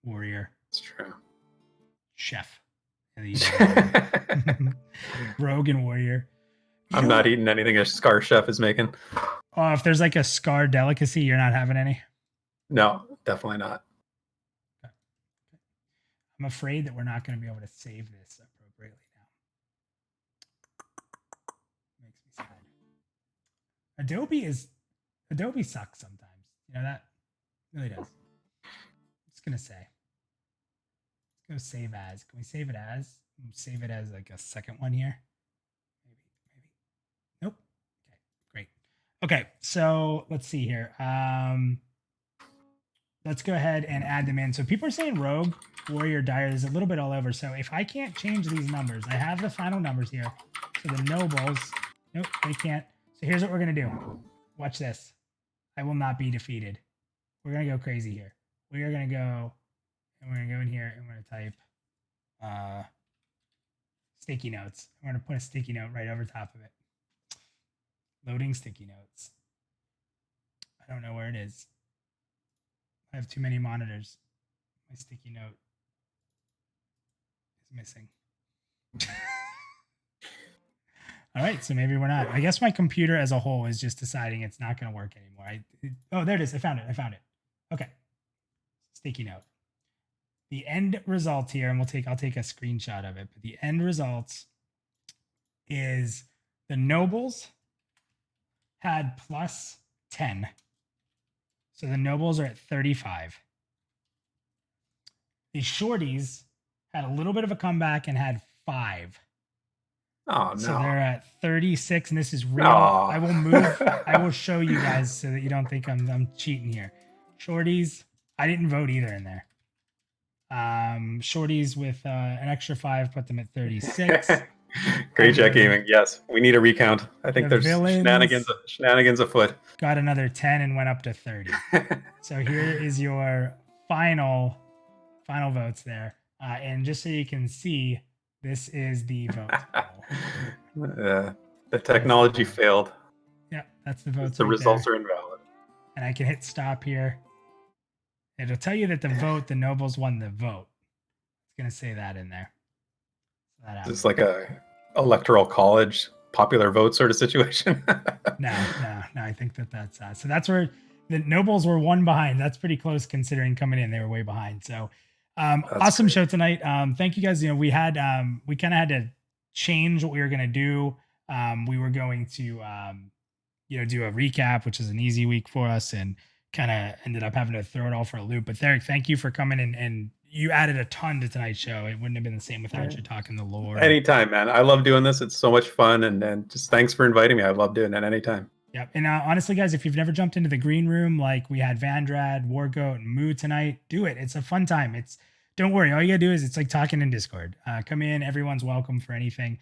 Warrior. It's true. Chef. Rogue and Warrior. I'm not eating anything a Scar chef is making. Oh, if there's like a Scar delicacy, you're not having any? No, definitely not. Okay. I'm afraid that we're not going to be able to save this appropriately now. Makes me sad. Adobe sucks sometimes. You know that? It really does. I'm just going to say. Let's go save as. Can we save it as? Save it as like a second one here. Maybe. Nope. Okay, great. Okay, so let's see here. Let's go ahead and add them in. So people are saying Rogue, Warrior, Dire. There's a little bit all over. So if I can't change these numbers, I have the final numbers here. So the nobles, nope, they can't. So here's what we're gonna do. Watch this. I will not be defeated. We're gonna go crazy here. We are gonna go, and we're gonna go in here and we're gonna type sticky notes. I'm gonna put a sticky note right over top of it. Loading sticky notes. I don't know where it is. I have too many monitors. My sticky note is missing. All right, so maybe we're not. I guess my computer as a whole is just deciding it's not going to work anymore. Oh, there it is. I found it. Okay. Sticky note. The end result here, and I'll take a screenshot of it, but the end result is the nobles had plus 10. So the nobles are at 35. The shorties had a little bit of a comeback and had 5. Oh, no. So they're at 36, and this is real. Oh. I will move. I will show you guys so that you don't think I'm cheating here. Shorties, I didn't vote either in there. Shorties with an extra 5 put them at 36. Great check gaming. Yes, we need a recount. I think there's shenanigans afoot. Got another 10 and went up to 30. So here is your final votes there. And just so you can see, this is the vote. The technology failed. Yeah, that's the votes. The results are invalid. And I can hit stop here. It'll tell you that the nobles won the vote. It's going to say that in there. It's like a electoral college popular vote sort of situation. No. I think that's so that's where the nobles were one behind. That's pretty close considering coming in, they were way behind. So awesome show tonight. Thank you guys. We had we kind of had to change what we were going to do. We were going to do a recap, which is an easy week for us, and kind of ended up having to throw it all for a loop. But Therek, thank you for coming in, and you added a ton to tonight's show. It wouldn't have been the same without you talking the lore. Anytime, man. I love doing this. It's so much fun, and just thanks for inviting me. I love doing it anytime. Yep. And honestly, guys, if you've never jumped into the green room, like we had Vandrad, Wargoat, and Moo tonight, do it. It's a fun time. Don't worry. All you gotta do is it's like talking in Discord. Come in. Everyone's welcome for anything.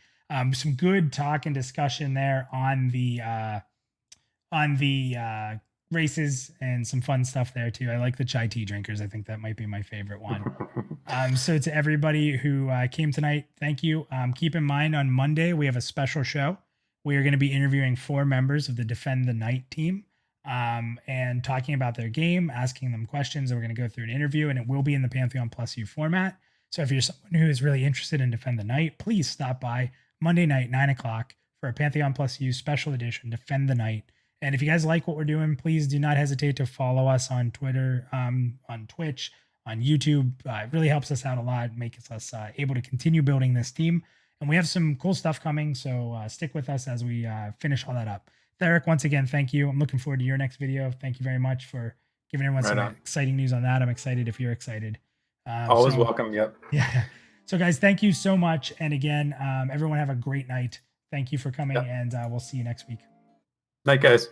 Some good talk and discussion there on the races and some fun stuff there too. I like the chai tea drinkers. I think that might be my favorite one. So to everybody who came tonight, thank you. Keep in mind on Monday, we have a special show we are going to be interviewing 4 members of the Defend the Night team and talking about their game, asking them questions. And we're going to go through an interview, and it will be in the Pantheon PlusYou format. So if you're someone who is really interested in Defend the Night, please stop by Monday night, 9 o'clock for a Pantheon PlusYou special edition, Defend the Night. And if you guys like what we're doing, please do not hesitate to follow us on Twitter, on Twitch, on YouTube. It really helps us out a lot, makes us able to continue building this team. And we have some cool stuff coming, so stick with us as we finish all that up. Therek, once again, thank you. I'm looking forward to your next video. Thank you very much for giving everyone some exciting news on that. I'm excited if you're excited. Always welcome. Yep. Yeah. So, guys, thank you so much. And again, everyone have a great night. Thank you for coming, and we'll see you next week. Night, guys.